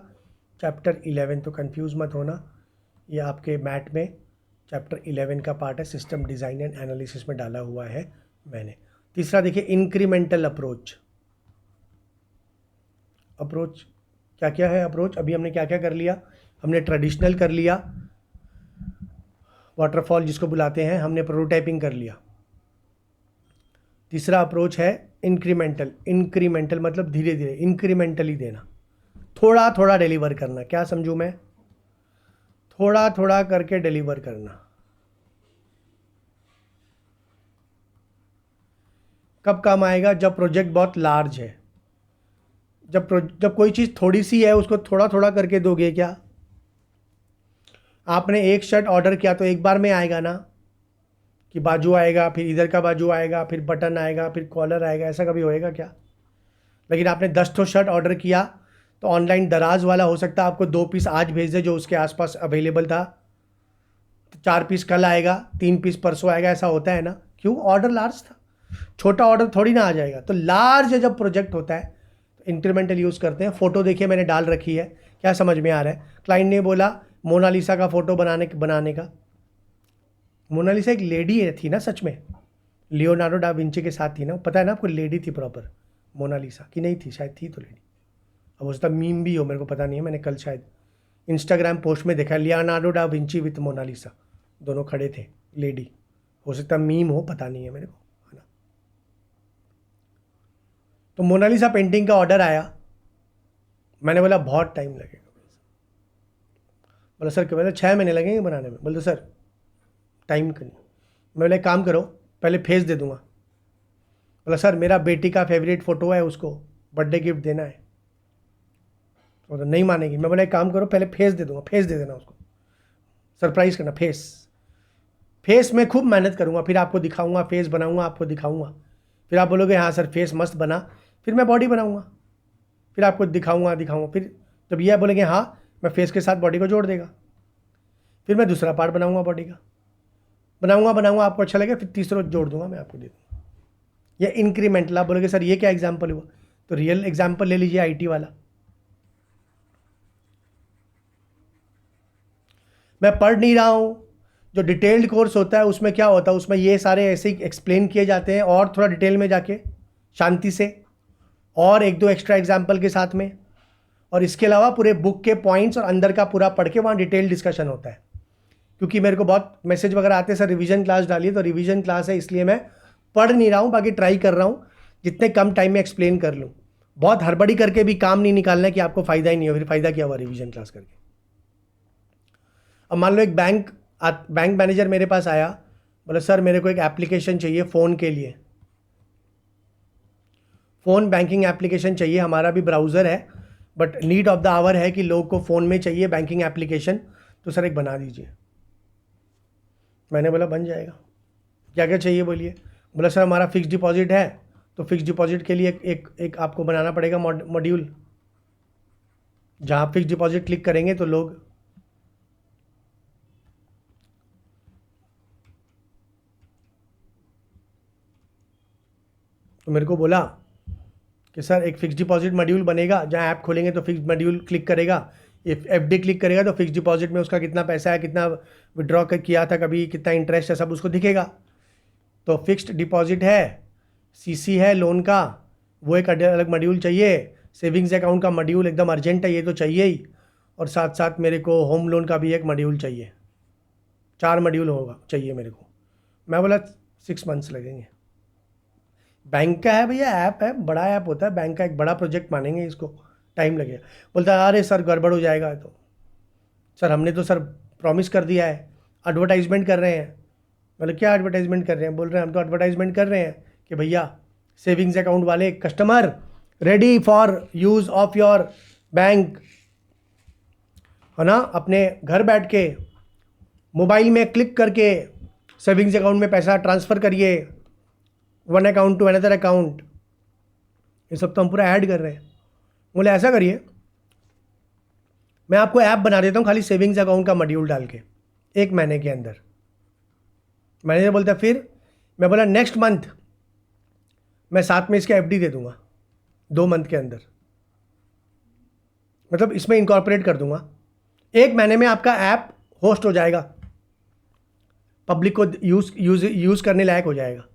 चैप्टर 11, तो कंफ्यूज मत होना, ये आपके मैट में चैप्टर 11 का पार्ट है, सिस्टम डिज़ाइन एंड एनालिसिस में डाला हुआ है मैंने। तीसरा देखिए, इंक्रीमेंटल अप्रोच। अप्रोच क्या क्या है? अप्रोच अभी हमने क्या क्या कर लिया, हमने ट्रेडिशनल कर लिया, वाटरफॉल जिसको बुलाते हैं, हमने प्रोटोटाइपिंग कर लिया। तीसरा अप्रोच है इंक्रीमेंटल। इंक्रीमेंटल मतलब धीरे धीरे, इंक्रीमेंटली देना, थोड़ा थोड़ा डिलीवर करना। क्या समझूं मैं? थोड़ा थोड़ा करके डिलीवर करना। कब काम आएगा? जब प्रोजेक्ट बहुत लार्ज है। जब कोई चीज़ थोड़ी सी है उसको थोड़ा थोड़ा करके दोगे क्या? आपने एक शर्ट ऑर्डर किया तो एक बार में आएगा ना, कि बाजू आएगा, फिर इधर का बाजू आएगा, फिर बटन आएगा, फिर कॉलर आएगा, ऐसा कभी होएगा क्या? लेकिन आपने 10 तो शर्ट ऑर्डर किया, तो ऑनलाइन दराज वाला हो सकता है आपको 2 पीस आज भेज दे जो उसके आसपास अवेलेबल था, 4 पीस कल आएगा, 3 पीस परसों आएगा, ऐसा होता है ना? क्यों? ऑर्डर लार्ज था, छोटा ऑर्डर थोड़ी ना आ जाएगा। तो लार्ज जब प्रोजेक्ट होता है तो इंक्रीमेंटल यूज़ करते हैं। फ़ोटो देखिए मैंने डाल रखी है, क्या समझ में आ रहा है? क्लाइंट ने बोला मोनालिसा का फ़ोटो बनाने का। मोनालिसा एक लेडी थी ना सच में, लियोनार्डो डा विंची के साथ थी ना, पता है ना आपको? लेडी थी प्रॉपर मोनालिसा, की नहीं थी? शायद थी तो लेडी। अब हो सकता मीम भी हो, मेरे को पता नहीं है, मैंने कल शायद इंस्टाग्राम पोस्ट में देखा, Leonardo da Vinci with Mona Lisa, दोनों खड़े थे, लेडी। हो सकता मीम हो, पता नहीं है मेरे को, है ना? तो मोनालिसा पेंटिंग का ऑर्डर आया, मैंने बोला बहुत टाइम लगेगा। बोला सर क्यों? मैंने 6 महीने लगेंगे बनाने में। बोलते सर टाइम का नहीं। मैं बोला एक काम करो, पहले फेस दे दूंगा। बोला सर मेरा बेटी का फेवरेट फ़ोटो है, उसको बर्थडे गिफ्ट देना है। तो नहीं मानेगी। मैं बोला एक काम करो, पहले फेस दे दूंगा, फेस दे देना उसको, सरप्राइज़ करना। फेस में खूब मेहनत करूँगा, फिर आपको दिखाऊंगा, फेस बनाऊंगा, आपको दिखाऊंगा, फिर आप बोलोगे हाँ सर फेस मस्त बना, फिर मैं बॉडी बनाऊंगा, फिर आपको दिखाऊंगा, फिर जब यह बोलेंगे हाँ, मैं फेस के साथ बॉडी को जोड़ देगा, फिर मैं दूसरा पार्ट बनाऊंगा बॉडी का, बनाऊंगा, आपको अच्छा लगेगा, फिर तीसरा जोड़ दूंगा, मैं आपको दे दूंगा। ये इंक्रीमेंटल। आप बोलोगे सर ये क्या एग्जाम्पल हुआ? तो रियल एग्जाम्पल ले लीजिए, IT वाला। मैं पढ़ नहीं रहा हूँ, जो डिटेल्ड कोर्स होता है उसमें क्या होता है, उसमें ये सारे ऐसे ही एक्सप्लेन किए जाते हैं, और थोड़ा डिटेल में जाके शांति से, और 1-2 एक्स्ट्रा एग्जाम्पल के साथ में, और इसके अलावा पूरे बुक के पॉइंट्स और अंदर का पूरा पढ़ के वहाँ डिटेल डिस्कशन होता है। क्योंकि मेरे को बहुत मैसेज वगैरह आते हैं सर रिवीजन क्लास डालिए, तो रिवीजन क्लास है इसलिए मैं पढ़ नहीं रहा हूँ, बाकी ट्राई कर रहा हूँ जितने कम टाइम में एक्सप्लेन कर लूँ। बहुत हड़बड़ी करके भी काम नहीं निकालना है कि आपको फ़ायदा ही नहीं हो, फिर फ़ायदा क्या हुआ रिवीजन क्लास करके। अब मान लो एक बैंक मैनेजर मेरे पास आया, बोला सर मेरे को एक एप्लीकेशन चाहिए फ़ोन के लिए, फ़ोन बैंकिंग एप्लीकेशन चाहिए, हमारा भी ब्राउज़र है but need of the hour है कि लोग को फ़ोन में चाहिए बैंकिंग एप्लीकेशन, तो सर एक बना दीजिए। मैंने बोला बन जाएगा। क्या क्या चाहिए बोलिए? बोला सर हमारा फिक्स डिपॉजिट है, तो फिक्स डिपॉजिट के लिए एक आपको बनाना पड़ेगा मॉड्यूल, जहाँ फिक्स डिपॉजिट क्लिक करेंगे तो लोग, तो मेरे को बोला कि सर एक फिक्स डिपॉजिट मॉड्यूल बनेगा, जहाँ ऐप खोलेंगे तो फिक्स मॉड्यूल क्लिक करेगा, FD क्लिक करेगा तो फिक्स डिपॉजिट में उसका कितना पैसा है, कितना विड्रॉ किया था कभी, कितना इंटरेस्ट है, सब उसको दिखेगा। तो फिक्स्ड डिपॉजिट है, CC है लोन का, वो एक अलग मॉड्यूल चाहिए, सेविंग्स अकाउंट का मॉड्यूल एकदम अर्जेंट है, ये तो चाहिए ही, और साथ साथ मेरे को होम लोन का भी एक मॉड्यूल चाहिए, 4 मॉड्यूल होगा चाहिए मेरे को। मैं बोला 6 मंथ्स लगेंगे। बैंक का है भैया, ऐप है, बड़ा ऐप होता है बैंक का, एक बड़ा प्रोजेक्ट मानेंगे इसको, टाइम लगेगा। बोलता है अरे सर गड़बड़ हो जाएगा। तो सर हमने तो सर प्रॉमिस कर दिया है, एडवर्टाइजमेंट कर रहे हैं। मतलब क्या एडवर्टाइजमेंट कर रहे हैं? बोल रहे हैं हम तो एडवर्टाइजमेंट कर रहे हैं कि भैया सेविंग्स अकाउंट वाले customer ready for use of your bank, है ना, अपने घर बैठ के मोबाइल में क्लिक करके सेविंग्स अकाउंट में पैसा ट्रांसफ़र करिए, one account to another account. ये सब तो हम पूरा ऐड कर रहे हैं। बोले ऐसा करिए, मैं आपको ऐप बना देता हूँ खाली सेविंग्स अकाउंट का मॉड्यूल डाल के 1 महीने के अंदर। मैनेजर बोलता फिर? मैं बोला नेक्स्ट मंथ मैं साथ में इसका FD दे दूंगा 2 मंथ के अंदर, मतलब इसमें इनकॉर्पोरेट कर दूंगा। 1 महीने में आपका ऐप होस्ट हो जाएगा, पब्लिक को यूज़ करने लायक हो जाएगा,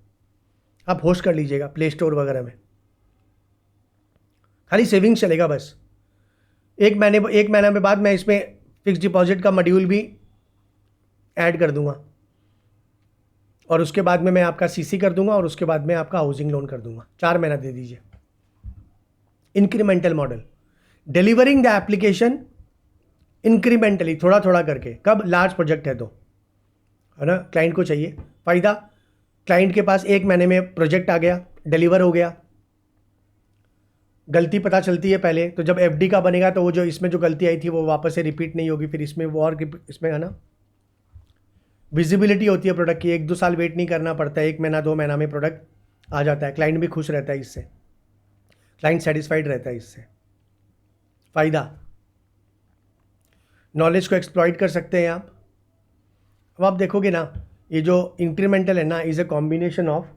आप होस्ट कर लीजिएगा प्ले स्टोर वगैरह में, खाली सेविंग्स चलेगा बस। 1 महीने में बाद मैं इसमें फिक्स डिपॉजिट का मॉड्यूल भी ऐड कर दूंगा, और उसके बाद में मैं आपका CC कर दूंगा, और उसके बाद में आपका हाउसिंग लोन कर दूंगा। 4 महीना दे दीजिए। Incremental model, delivering the application incrementally, थोड़ा थोड़ा करके। कब? लार्ज प्रोजेक्ट है तो, है ना, क्लाइंट को चाहिए फ़ायदा। क्लाइंट के पास 1 महीने में प्रोजेक्ट आ गया, डिलीवर हो गया, गलती पता चलती है पहले, तो जब FD का बनेगा तो वो जो इसमें जो गलती आई थी वो वापस से रिपीट नहीं होगी, फिर इसमें वो और इसमें, है ना, विजिबिलिटी होती है प्रोडक्ट की। 1-2 साल वेट नहीं करना पड़ता है, 1 महीना 2 महीना में प्रोडक्ट आ जाता है। क्लाइंट भी खुश रहता है इससे, क्लाइंट सेटिस्फाइड रहता है इससे। फ़ायदा, नॉलेज को एक्सप्लॉइट कर सकते हैं आप, अब आप देखोगे ना, ये जो इंक्रीमेंटल है ना is a combination of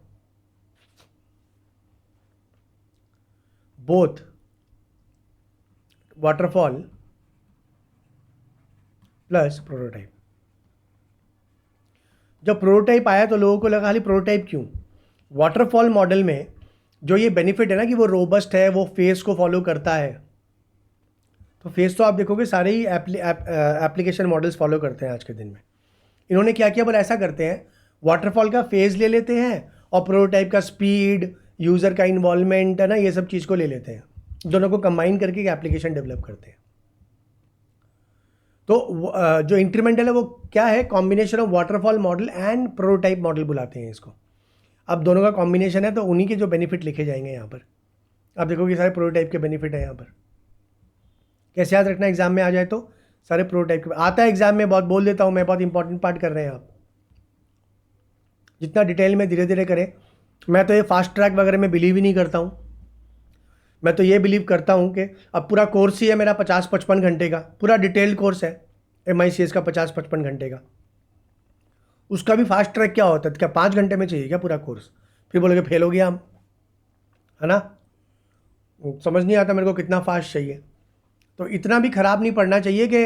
both waterfall plus prototype. जब प्रोटोटाइप आया तो लोगों को लगा खाली प्रोटोटाइप क्यों, वाटरफॉल मॉडल में जो ये बेनिफिट है ना कि वो रोबस्ट है, वो फेस को फॉलो करता है। तो फेस तो आप देखोगे सारे ही एप्लीकेशन मॉडल्स फॉलो करते हैं आज के दिन में। इन्होंने क्या किया, बोला ऐसा करते हैं, वाटरफॉल का फेज ले लेते हैं और प्रोटोटाइप का स्पीड, यूज़र का इन्वॉल्वमेंट है ना, ये सब चीज़ को ले लेते हैं, दोनों को कंबाइन करके एक एप्लीकेशन डेवलप करते हैं। तो जो इंक्रीमेंटल है वो क्या है, combination of waterfall model and prototype model बुलाते हैं इसको। अब दोनों का कॉम्बिनेशन है तो उन्हीं के जो बेनिफिट लिखे जाएंगे यहाँ पर। आप देखोगे सारे प्रोटोटाइप के बेनिफिट है यहाँ पर। कैसे याद रखना एग्जाम में आ जाए तो, सारे प्रोटोटाइप के आता है एग्जाम में, बहुत बोल देता हूँ मैं, बहुत इंपॉर्टेंट पार्ट कर रहे हैं आप। जितना डिटेल में धीरे धीरे करें। मैं तो ये फास्ट ट्रैक वगैरह में बिलीव ही नहीं करता हूँ। मैं तो ये बिलीव करता हूँ कि अब पूरा कोर्स ही है मेरा 50-55 घंटे का, पूरा डिटेल्ड कोर्स है MICS का 50-55 घंटे का। उसका भी फास्ट ट्रैक क्या होता है, क्या 5 घंटे में चाहिए क्या पूरा कोर्स? फिर बोलोगे फेल हो गया हम, है ना। समझ नहीं आता मेरे को कितना फास्ट चाहिए। तो इतना भी ख़राब नहीं पढ़ना चाहिए कि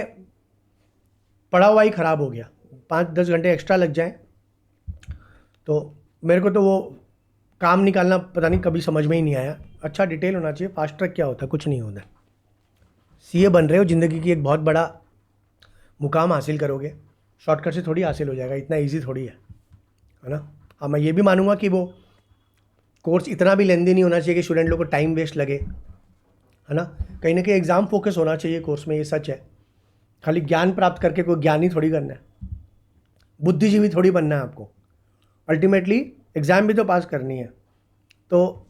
पढ़ा हुआ ही ख़राब हो गया, 5-10 घंटे एक्स्ट्रा लग जाए। तो मेरे को तो वो काम निकालना पता नहीं कभी समझ में ही नहीं आया। अच्छा डिटेल होना चाहिए। फास्ट ट्रैक क्या होता है, कुछ नहीं होता। CA बन रहे हो, ज़िंदगी की एक बहुत बड़ा मुकाम हासिल करोगे, शॉर्टकट से थोड़ी हासिल हो जाएगा, इतना ईजी थोड़ी है ना। हाँ, मैं ये भी मानूंगा कि वो कोर्स इतना भी लेंदी नहीं होना चाहिए कि स्टूडेंट लोग को टाइम वेस्ट लगे, है ना। कहीं ना कहीं एग्ज़ाम फोकस होना चाहिए कोर्स में, ये सच है। खाली ज्ञान प्राप्त करके कोई ज्ञान ही थोड़ी करना है, बुद्धिजीवी थोड़ी बनना है आपको। अल्टीमेटली एग्ज़ाम भी तो पास करनी है। तो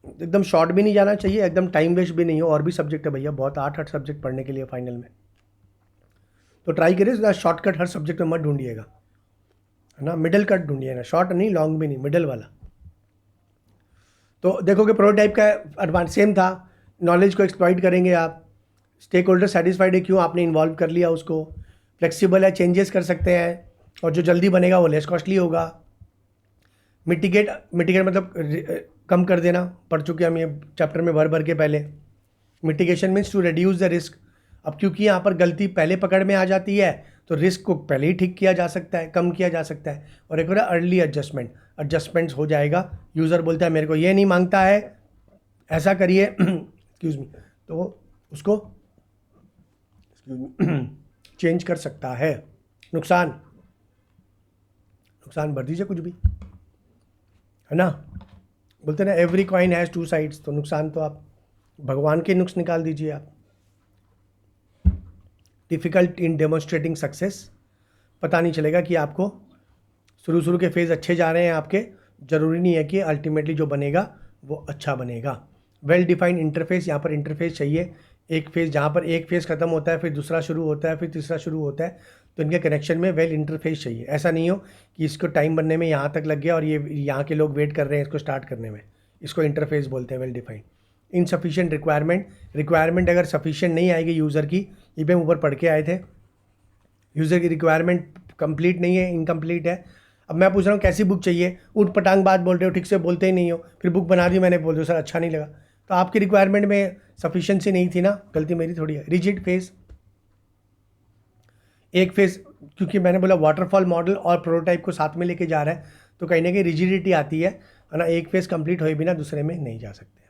एकदम शॉर्ट भी नहीं जाना चाहिए, एकदम टाइम वेस्ट भी नहीं हो। और भी सब्जेक्ट है भैया, बहुत 8 सब्जेक्ट पढ़ने के लिए फाइनल में। तो ट्राई करिए शॉर्टकट हर सब्जेक्ट में मत ढूंढिएगा, है ना। मिडल कट ढूंढिए ना, शॉर्ट नहीं, लॉन्ग भी नहीं, मिडल वाला। तो देखोगे प्रोटोटाइप का एडवांस सेम था, नॉलेज को एक्सप्लॉइट करेंगे आप, स्टेक होल्डर सेटिस्फाइड है क्यों, आपने इन्वॉल्व कर लिया उसको, फ्लेक्सिबल है, चेंजेस कर सकते हैं, और जो जल्दी बनेगा वो लेस कॉस्टली होगा। मिटिगेट मतलब कम कर देना, पढ़ चुके हम ये चैप्टर में भर भर के पहले। Mitigation means to reduce the risk. अब क्योंकि यहाँ पर गलती पहले पकड़ में आ जाती है तो रिस्क को पहले ही ठीक किया जा सकता है, कम किया जा सकता है। और एक बार अर्ली एडजस्टमेंट्स हो जाएगा। यूज़र बोलता है मेरे को ये नहीं मांगता है, ऐसा करिए एक्सक्यूज़ मी, तो उसको चेंज कर सकता है। नुकसान भर दीजिए कुछ भी, है ना। बोलते ना एवरी कॉइन हैज़ 2 साइड्स। तो नुकसान तो आप भगवान के नुक्स निकाल दीजिए आप। डिफ़िकल्ट इन डेमोन्स्ट्रेटिंग सक्सेस, पता नहीं चलेगा कि आपको शुरू के फेज़ अच्छे जा रहे हैं आपके, ज़रूरी नहीं है कि अल्टीमेटली जो बनेगा वो अच्छा बनेगा। वेल डिफाइंड इंटरफेस, यहाँ पर इंटरफेस चाहिए। एक फेज़ जहाँ पर एक फेज़ ख़त्म होता है, फिर दूसरा शुरू होता है, फिर तीसरा शुरू होता है, तो इनके कनेक्शन में वेल इंटरफेस चाहिए। ऐसा नहीं हो कि इसको टाइम बनने में यहाँ तक लग गया और ये यहाँ के लोग वेट कर रहे हैं इसको स्टार्ट करने में। इसको इंटरफेस बोलते हैं, वेल डिफाइंड। इनसफिशिएंट रिक्वायरमेंट अगर सफिशिएंट नहीं आएगी यूज़र की, ये भी हम ऊपर पढ़ के आए थे, यूज़र की रिक्वायरमेंट कंप्लीट नहीं है, इनकम्प्लीट है। अब मैं पूछ रहा हूँ कैसी बुक चाहिए, उठ पटांग बात बोल रहे हो, ठीक से बोलते ही नहीं हो, फिर बुक बना दी मैंने, बोल दो सर अच्छा नहीं लगा, तो आपकी रिक्वायरमेंट में सफिशिएंसी नहीं थी ना, गलती मेरी थोड़ी है। रिजिड फेज़, एक फेज़, क्योंकि मैंने बोला वाटरफॉल मॉडल और प्रोटोटाइप को साथ में लेके जा रहा है, तो कहीं ना कहीं रिजिडिटी आती है ना। एक फेज़ कंप्लीट हुए बिना दूसरे में नहीं जा सकते।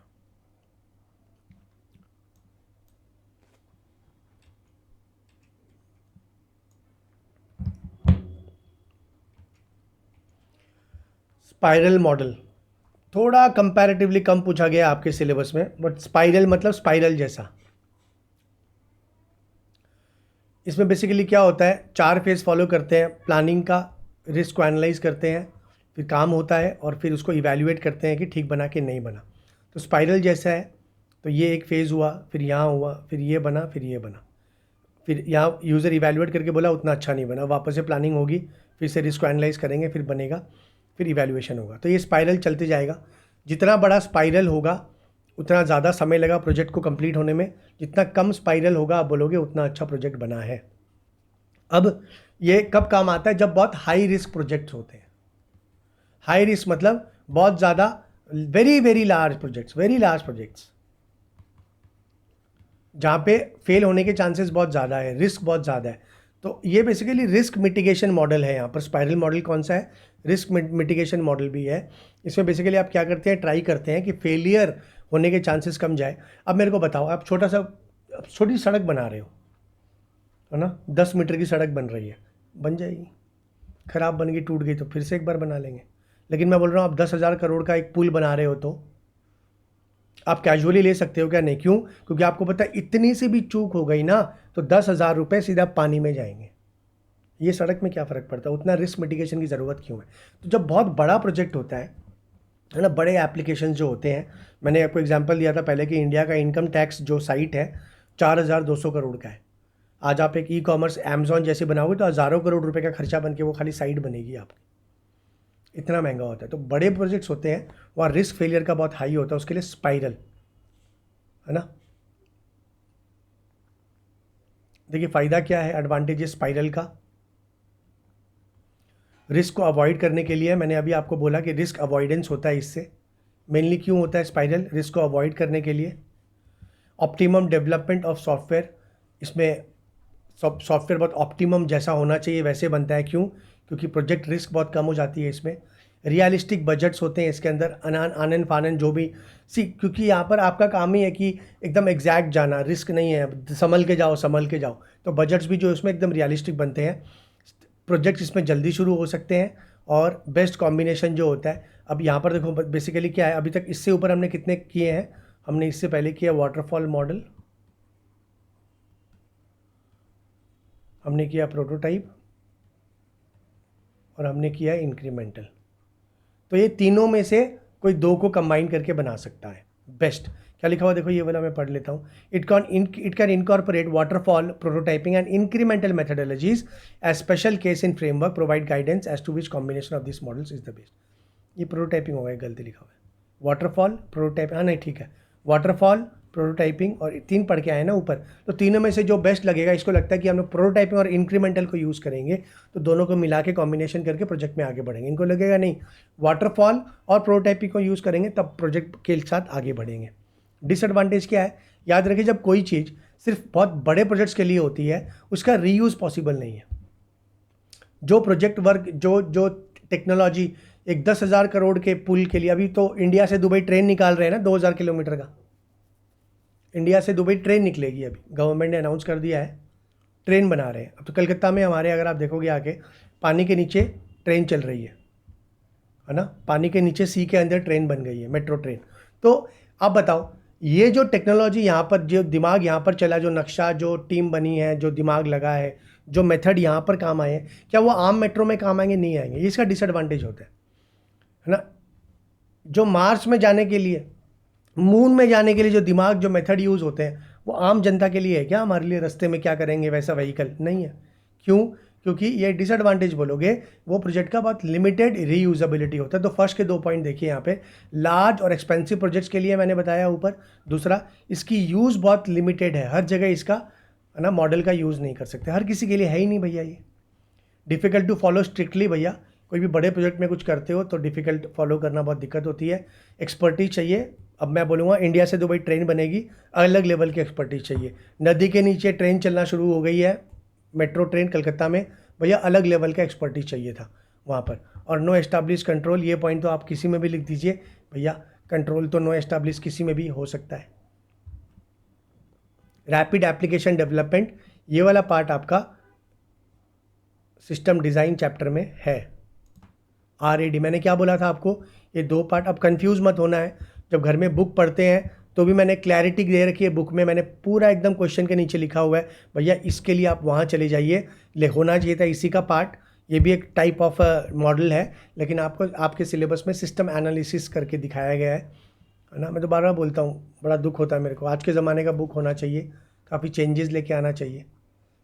स्पाइरल मॉडल थोड़ा कंपैरेटिवली कम पूछा गया आपके सिलेबस में, बट स्पाइरल मतलब स्पाइरल जैसा। इसमें बेसिकली क्या होता है, 4 फेज़ फॉलो करते हैं। प्लानिंग का, रिस्क को एनालाइज करते हैं, फिर काम होता है और फिर उसको इवैल्यूएट करते हैं कि ठीक बना कि नहीं बना। तो स्पाइरल जैसा है। तो ये एक फ़ेज़ हुआ, फिर यहाँ हुआ, फिर ये बना, फिर ये बना, फिर यहाँ यूज़र इवैल्यूएट करके बोला उतना अच्छा नहीं बना, वापस से प्लानिंग होगी, फिर से रिस्क को एनालाइज करेंगे, फिर बनेगा, फिर इवैल्यूएशन होगा। तो ये स्पाइरल चलते जाएगा। जितना बड़ा स्पाइरल होगा उतना ज़्यादा समय लगा प्रोजेक्ट को कंप्लीट होने में, जितना कम स्पाइरल होगा आप बोलोगे उतना अच्छा प्रोजेक्ट बना है। अब ये कब काम आता है? जब बहुत हाई रिस्क प्रोजेक्ट्स होते हैं। हाई रिस्क मतलब बहुत ज़्यादा, वेरी वेरी लार्ज प्रोजेक्ट्स जहाँ पे फेल होने के चांसेस बहुत ज़्यादा है, रिस्क बहुत ज़्यादा है। तो ये बेसिकली रिस्क मिटिगेशन मॉडल है। यहाँ पर स्पाइरल मॉडल कौन सा है? रिस्क मिटिगेशन मॉडल भी है। इसमें बेसिकली आप क्या करते हैं, ट्राई करते हैं कि फेलियर होने के चांसेस कम जाए। अब मेरे को बताओ, आप छोटी सड़क बना रहे हो, है ना, 10 मीटर की सड़क बन रही है, बन जाएगी, ख़राब बन गई, टूट गई तो फिर से एक बार बना लेंगे। लेकिन मैं बोल रहा हूँ आप 10,000 करोड़ का एक पुल बना रहे हो तो आप कैजुअली ले सकते हो क्या? नहीं। क्यों? क्योंकि आपको पता है इतनी सी भी चूक हो गई ना तो 10,000 रुपये सीधा पानी में जाएंगे। ये सड़क में क्या फ़र्क पड़ता है? उतना रिस्क मिटिगेशन की ज़रूरत क्यों है? तो जब बहुत बड़ा प्रोजेक्ट होता है ना, बड़े एप्लीकेशन जो होते हैं, मैंने आपको एग्जांपल दिया था पहले कि इंडिया का इनकम टैक्स जो साइट है 4,200 करोड़ का है। आज आप एक ई-कॉमर्स अमेज़ॉन जैसे बनाओगे तो हज़ारों करोड़ रुपए का खर्चा बन के वो खाली साइट बनेगी आपकी, इतना महंगा होता है। तो बड़े प्रोजेक्ट्स होते हैं वहाँ रिस्क फेलियर का बहुत हाई होता है, उसके लिए स्पाइरल, है ना। देखिए फ़ायदा क्या है, एडवांटेज स्पाइरल का। रिस्क को अवॉइड करने के लिए मैंने अभी आपको बोला कि रिस्क अवॉइडेंस होता है इससे। मेनली क्यों होता है स्पाइरल? रिस्क को अवॉइड करने के लिए। ऑप्टिमम डेवलपमेंट ऑफ सॉफ्टवेयर, इसमें सॉफ्टवेयर बहुत ऑप्टिमम जैसा होना चाहिए वैसे बनता है। क्यों? क्योंकि प्रोजेक्ट रिस्क बहुत कम हो जाती है इसमें। रियलिस्टिक बजट्स होते हैं इसके अंदर, आनन फानन जो भी क्योंकि यहाँ पर आपका काम ही है कि एकदम एग्जैक्ट जाना, रिस्क नहीं है, संभल के जाओ। तो बजट्स भी जो इसमें एकदम रियलिस्टिक बनते हैं। प्रोजेक्ट इसमें जल्दी शुरू हो सकते हैं और बेस्ट कॉम्बिनेशन जो होता है। अब यहाँ पर देखो बेसिकली क्या है, अभी तक इससे ऊपर हमने कितने किए हैं? हमने इससे पहले किया वाटरफॉल मॉडल, हमने किया प्रोटोटाइप और हमने किया इंक्रीमेंटल। तो ये तीनों में से कोई दो को कंबाइन करके बना सकता है बेस्ट। क्या लिखा हुआ देखो, ये वाला मैं पढ़ लेता हूँ। It can incorporate waterfall, prototyping and incremental methodologies as special case in framework, provide guidance as to which combination of this models is the best. ये प्रोटोटाइपिंग होगा, गलती लिखा हुआ है, वाटरफॉल प्रोटोटाइप, हाँ नहीं ठीक है, वाटरफॉल प्रोटोटाइपिंग और 3 पढ़ के आए ना ऊपर। तो तीनों में से जो बेस्ट लगेगा, इसको लगता है कि हम लोग प्रोटोटाइपिंग और इंक्रीमेंटल को यूज़ करेंगे तो दोनों को मिला के कॉम्बिनेशन करके प्रोजेक्ट में आगे बढ़ेंगे। इनको लगेगा नहीं वाटरफॉल और प्रोटोटाइपिंग को यूज़ करेंगे तब प्रोजेक्ट के साथ आगे बढ़ेंगे। डिसएडवांटेज क्या है? याद रखिए जब कोई चीज़ सिर्फ बहुत बड़े प्रोजेक्ट्स के लिए होती है उसका रीयूज़ पॉसिबल नहीं है। जो प्रोजेक्ट वर्क, जो टेक्नोलॉजी एक 10,000 करोड़ के पुल के लिए, अभी तो इंडिया से दुबई ट्रेन निकाल रहे हैं ना 2,000 किलोमीटर का, इंडिया से दुबई ट्रेन निकलेगी, अभी गवर्नमेंट ने अनाउंस कर दिया है, ट्रेन बना रहे हैं। अब तो कलकत्ता में हमारे अगर आप देखोगे आके पानी के नीचे ट्रेन चल रही है ना, पानी के नीचे सी के अंदर ट्रेन बन गई है, मेट्रो ट्रेन। तो आप बताओ ये जो टेक्नोलॉजी यहाँ पर, जो दिमाग यहाँ पर चला, जो नक्शा, जो टीम बनी है, जो दिमाग लगा है, जो मेथड यहाँ पर काम आए हैं, क्या वो आम मेट्रो में काम आएंगे? नहीं आएंगे। इसका डिसएडवांटेज होता है ना। जो मार्स में जाने के लिए, मून में जाने के लिए जो दिमाग, जो मेथड यूज़ होते हैं वो आम जनता के लिए है क्या? हमारे लिए रास्ते में क्या करेंगे वैसा व्हीकल नहीं है। क्यों? क्योंकि ये डिसएडवांटेज बोलोगे, वो प्रोजेक्ट का बहुत लिमिटेड रीयूजेबिलिटी होता है। तो फर्स्ट के 2 पॉइंट देखिए यहाँ पे, लार्ज और एक्सपेंसिव प्रोजेक्ट्स के लिए मैंने बताया ऊपर। दूसरा, इसकी यूज़ बहुत लिमिटेड है, हर जगह इसका, है ना, मॉडल का यूज़ नहीं कर सकते, हर किसी के लिए है ही नहीं भैया ये। डिफ़िकल्ट टू फॉलो स्ट्रिक्टली, भैया कोई भी बड़े प्रोजेक्ट में कुछ करते हो तो डिफ़िकल्ट फॉलो करना बहुत दिक्कत होती है। एक्सपर्टीज चाहिए। अब मैं बोलूँगा इंडिया से दुबई ट्रेन बनेगी, अलग लेवल की एक्सपर्टीज चाहिए। नदी के नीचे ट्रेन चलना शुरू हो गई है, मेट्रो ट्रेन कलकत्ता में, भैया अलग लेवल का एक्सपर्टीज चाहिए था वहाँ पर। और नो एस्टाब्लिश कंट्रोल, ये पॉइंट तो आप किसी में भी लिख दीजिए भैया, कंट्रोल तो नो एस्टाब्लिश किसी में भी हो सकता है। रैपिड एप्लीकेशन डेवलपमेंट, ये वाला पार्ट आपका सिस्टम डिज़ाइन चैप्टर में है। RAD, मैंने क्या बोला था आपको, ये 2 पार्ट। अब कंफ्यूज मत होना है, जब घर में बुक पढ़ते हैं तो भी मैंने क्लैरिटी दे रखी है बुक में, मैंने पूरा एकदम क्वेश्चन के नीचे लिखा हुआ है भैया इसके लिए आप वहाँ चले जाइए, होना चाहिए था इसी का पार्ट। ये भी एक टाइप ऑफ मॉडल है, लेकिन आपको आपके सिलेबस में सिस्टम एनालिसिस करके दिखाया गया है ना। मैं तो बार बार बोलता हूँ, बड़ा दुख होता है मेरे को, आज के ज़माने का बुक होना चाहिए, काफ़ी चेंजेस लेके आना चाहिए।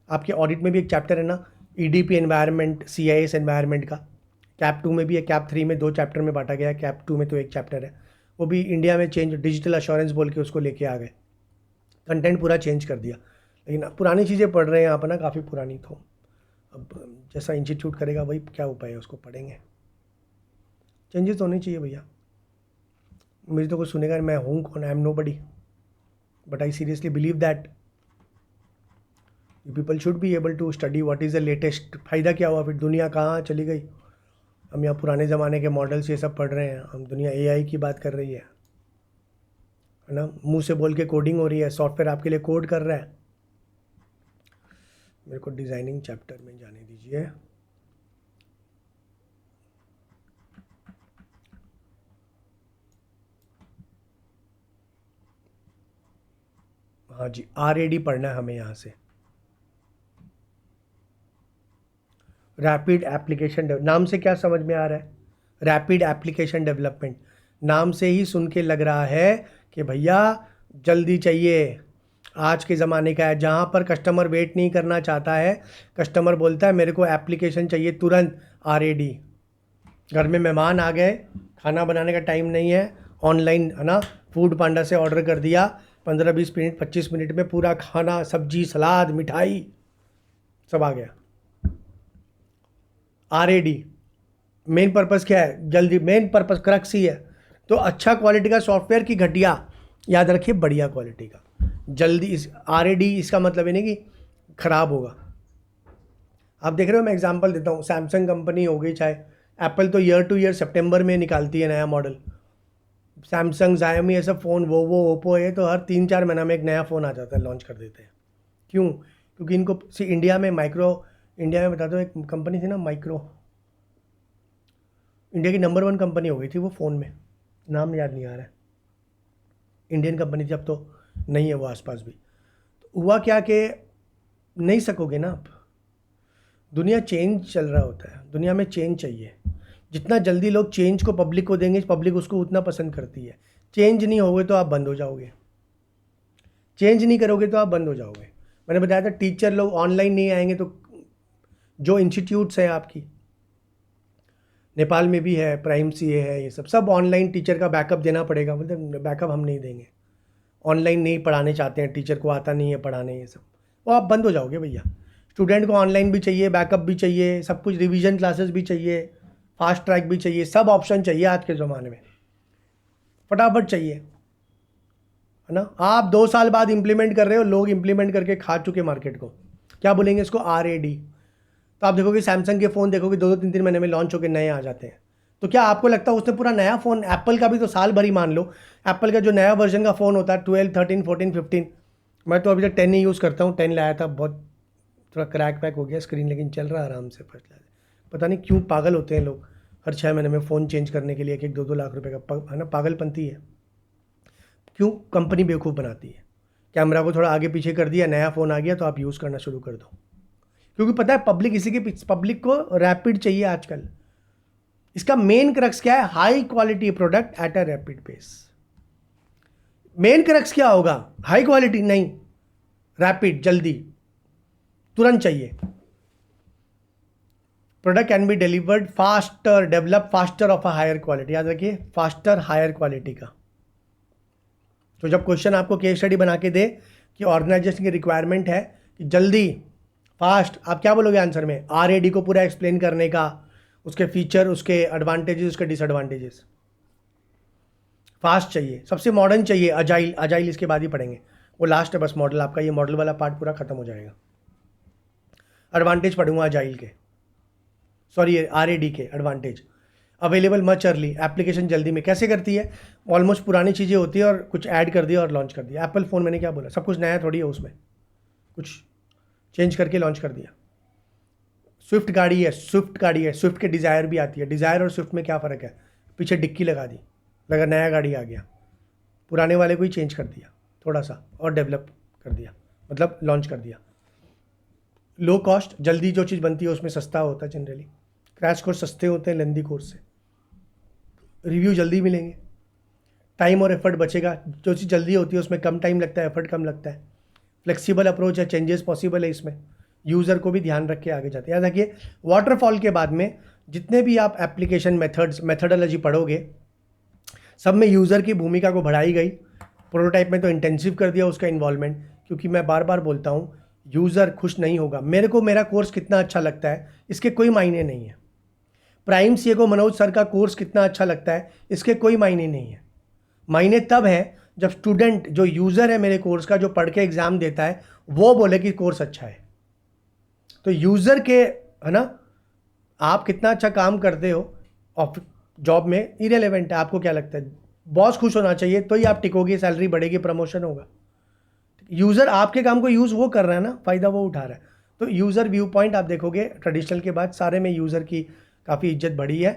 आपके ऑडिट में भी एक चैप्टर है ना, EDP एनवायरनमेंट, CIS एनवायरनमेंट का, कैप 2 में भी है, कैप 3 में 2 चैप्टर में बांटा गया है, कैप 2 में तो 1 चैप्टर है। वो भी इंडिया में चेंज, डिजिटल अश्योरेंस बोल के उसको लेके आ गए, कंटेंट पूरा चेंज कर दिया। लेकिन पुरानी चीज़ें पढ़ रहे हैं यहाँ पर ना, काफ़ी पुरानी। तो अब जैसा इंस्टीट्यूट करेगा वही क्या उपाय है, उसको पढ़ेंगे। चेंजेस होने चाहिए भैया। मेरी तो कोई सुनेगा, मैं हूँ कौन, I am nobody, but I seriously believe that people should be able to study what is the latest. फ़ायदा क्या हुआ फिर, दुनिया कहाँ चली गई, हम यहाँ पुराने ज़माने के मॉडल्स ये सब पढ़ रहे हैं, हम दुनिया एआई की बात कर रही है ना, मुंह से बोल के कोडिंग हो रही है, सॉफ्टवेयर आपके लिए कोड कर रहा है। मेरे को डिज़ाइनिंग चैप्टर में जाने दीजिए। हाँ जी, RAD पढ़ना है हमें यहाँ से, रैपिड एप्लीकेशन। नाम से क्या समझ में आ रहा है, रैपिड एप्लीकेशन डेवलपमेंट। नाम से ही सुन के लग रहा है कि भैया जल्दी चाहिए, आज के ज़माने का है, जहाँ पर कस्टमर वेट नहीं करना चाहता है, कस्टमर बोलता है मेरे को एप्लीकेशन चाहिए तुरंत, RAD। घर में मेहमान आ गए, खाना बनाने का टाइम नहीं है, ऑनलाइन है ना, फूड पांडा से ऑर्डर कर दिया, 15-20 मिनट 25 मिनट में पूरा खाना, सब्जी, सलाद, मिठाई सब आ गया। RAD मेन पर्पस क्या है, जल्दी, मेन पर्पस क्रक्स ही है। तो अच्छा क्वालिटी का सॉफ्टवेयर की घटिया, याद रखिए बढ़िया क्वालिटी का, जल्दी। इस RAD इसका मतलब ये नहीं कि ख़राब होगा। आप देख रहे हो, मैं एग्जांपल देता हूँ, सैमसंग कंपनी हो गई, चाहे एप्पल, तो ईयर टू ईयर सितंबर में निकालती है नया मॉडल। सैमसंग, Xiaomi, ये सब फ़ोन, वो ओप्पो है, तो हर 3-4 महीना में एक नया फ़ोन आ जाता है, लॉन्च कर देते हैं। क्यों? क्योंकि इनको इंडिया में इंडिया में बता दो, एक कंपनी थी ना माइक्रो, इंडिया की नंबर 1 कंपनी हो गई थी वो फ़ोन में, नाम याद नहीं आ रहा है, इंडियन कंपनी थी, अब तो नहीं है वो आसपास भी। तो हुआ क्या कि नहीं सकोगे ना आप, दुनिया चेंज चल रहा होता है, दुनिया में चेंज चाहिए। जितना जल्दी लोग चेंज को पब्लिक को देंगे, पब्लिक उसको उतना पसंद करती है। चेंज नहीं होगे तो आप बंद हो जाओगे, चेंज नहीं करोगे तो आप बंद हो जाओगे। मैंने बताया था टीचर लोग ऑनलाइन नहीं आएंगे तो जो इंस्टीट्यूट्स हैं आपकी, नेपाल में भी है, प्राइम CA है, ये सब ऑनलाइन टीचर का बैकअप देना पड़ेगा। मतलब बैकअप हम नहीं देंगे, ऑनलाइन नहीं पढ़ाने चाहते हैं, टीचर को आता नहीं है पढ़ाने, ये सब, वो आप बंद हो जाओगे भैया। स्टूडेंट को ऑनलाइन भी चाहिए, बैकअप भी चाहिए, सब कुछ, रिवीजन क्लासेस भी चाहिए, फास्ट ट्रैक भी चाहिए, सब ऑप्शन चाहिए आज के ज़माने में, फटाफट चाहिए, है ना। आप 2 साल बाद इंप्लीमेंट कर रहे हो, लोग इंप्लीमेंट करके खा चुके मार्केट को, क्या बोलेंगे इसको, RAD। तो आप देखोगे सैमसंग के फ़ोन देखोगे 2-2 3-3 महीने में लॉन्च होकर नए आ जाते हैं। तो क्या आपको लगता है उसने पूरा नया फ़ोन, एप्पल का भी तो साल भर ही मान लो, एप्पल का जो नया वर्जन का फ़ोन होता है 12, 13, 14, 15, मैं तो अभी तक 10 ही यूज़ करता हूँ। 10 लाया था, बहुत थोड़ा क्रैक वैक हो गया स्क्रीन, लेकिन चल रहा है आराम से फर्स्ट लाया। पता नहीं क्यों पागल होते हैं लोग, हर 6 महीने में फ़ोन चेंज करने के लिए 1-1, 2-2 लाख रुपए का, है ना, पागलपंती है। क्यों? कंपनी बेवकूफ़ बनाती है, कैमरा को थोड़ा आगे पीछे कर दिया, नया फ़ोन आ गया तो आप यूज़ करना शुरू कर दो। क्योंकि पता है पब्लिक इसी के पीछे, पब्लिक को रैपिड चाहिए आजकल। इसका मेन क्रक्स क्या है, high quality product at a rapid pace. Main crux क्या होगा, हाई क्वालिटी नहीं, रैपिड, जल्दी, तुरंत चाहिए। Product can be delivered faster, develop faster of a higher quality, याद रखिए, फास्टर हायर क्वालिटी का। तो जब क्वेश्चन आपको केस स्टडी बना के दे कि ऑर्गेनाइजेशन की रिक्वायरमेंट है कि जल्दी, फास्ट, आप क्या बोलोगे आंसर में, RAD को पूरा एक्सप्लेन करने का, उसके फीचर, उसके एडवांटेजेस, उसके डिसएडवांटेजेस। फास्ट चाहिए, सबसे मॉडर्न चाहिए, अजाइल, अजाइल इसके बाद ही पढ़ेंगे, वो लास्ट है बस मॉडल, आपका ये मॉडल वाला पार्ट पूरा खत्म हो जाएगा। एडवांटेज पढ़ूंगा अजाइल के, सॉरी RAD के advantage. Available much early, application जल्दी में कैसे करती है, ऑलमोस्ट पुरानी चीज़ें होती है और कुछ ऐड कर दिया और लॉन्च कर दिया। एप्पल फ़ोन मैंने क्या बोला, सब कुछ नया थोड़ी है, उसमें कुछ चेंज करके लॉन्च कर दिया। स्विफ्ट गाड़ी है, स्विफ्ट गाड़ी है, स्विफ्ट के डिज़ायर भी आती है। डिज़ायर और स्विफ्ट में क्या फ़र्क है, पीछे डिक्की लगा दी, लगा नया गाड़ी आ गया, पुराने वाले को ही चेंज कर दिया थोड़ा सा और डेवलप कर दिया, मतलब लॉन्च कर दिया। लो कॉस्ट, जल्दी जो चीज़ बनती है उसमें सस्ता होता है जनरली, क्रैश कोर्स सस्ते होते हैं लेंदी कोर्स से, रिव्यू जल्दी मिलेंगे, टाइम और एफर्ट बचेगा। जो चीज़ जल्दी होती है उसमें कम टाइम लगता है, एफर्ट कम लगता है, फ्लेक्सिबल अप्रोच है, चेंजेस पॉसिबल है इसमें, यूज़र को भी ध्यान रख के आगे जाते हैं। याद रखिए वाटरफॉल के बाद में जितने भी आप एप्लीकेशन मेथडोलॉजी पढ़ोगे, सब में यूज़र की भूमिका को बढ़ाई गई। प्रोटोटाइप में तो इंटेंसिव कर दिया उसका इन्वॉल्वमेंट, क्योंकि मैं बार बार बोलता हूँ यूज़र खुश नहीं होगा। मेरे को मेरा कोर्स कितना अच्छा लगता है इसके कोई मायने नहीं है। प्राइम सीए को मनोज सर का कोर्स कितना अच्छा लगता है इसके कोई मायने नहीं है। मायने तब है जब स्टूडेंट जो यूज़र है मेरे कोर्स का, जो पढ़ के एग्ज़ाम देता है, वो बोले कि कोर्स अच्छा है। तो यूज़र के, है ना, आप कितना अच्छा काम करते हो ऑफिस जॉब में इरेलेवेंट है। आपको क्या लगता है? बॉस खुश होना चाहिए तो ही आप टिकोगे, सैलरी बढ़ेगी, प्रमोशन होगा। यूज़र आपके काम को यूज़ वो कर रहा है ना, फ़ायदा वो उठा रहा है। तो यूज़र व्यू पॉइंट आप देखोगे ट्रेडिशनल के बाद सारे में यूज़र की काफ़ी इज्जत बढ़ी है।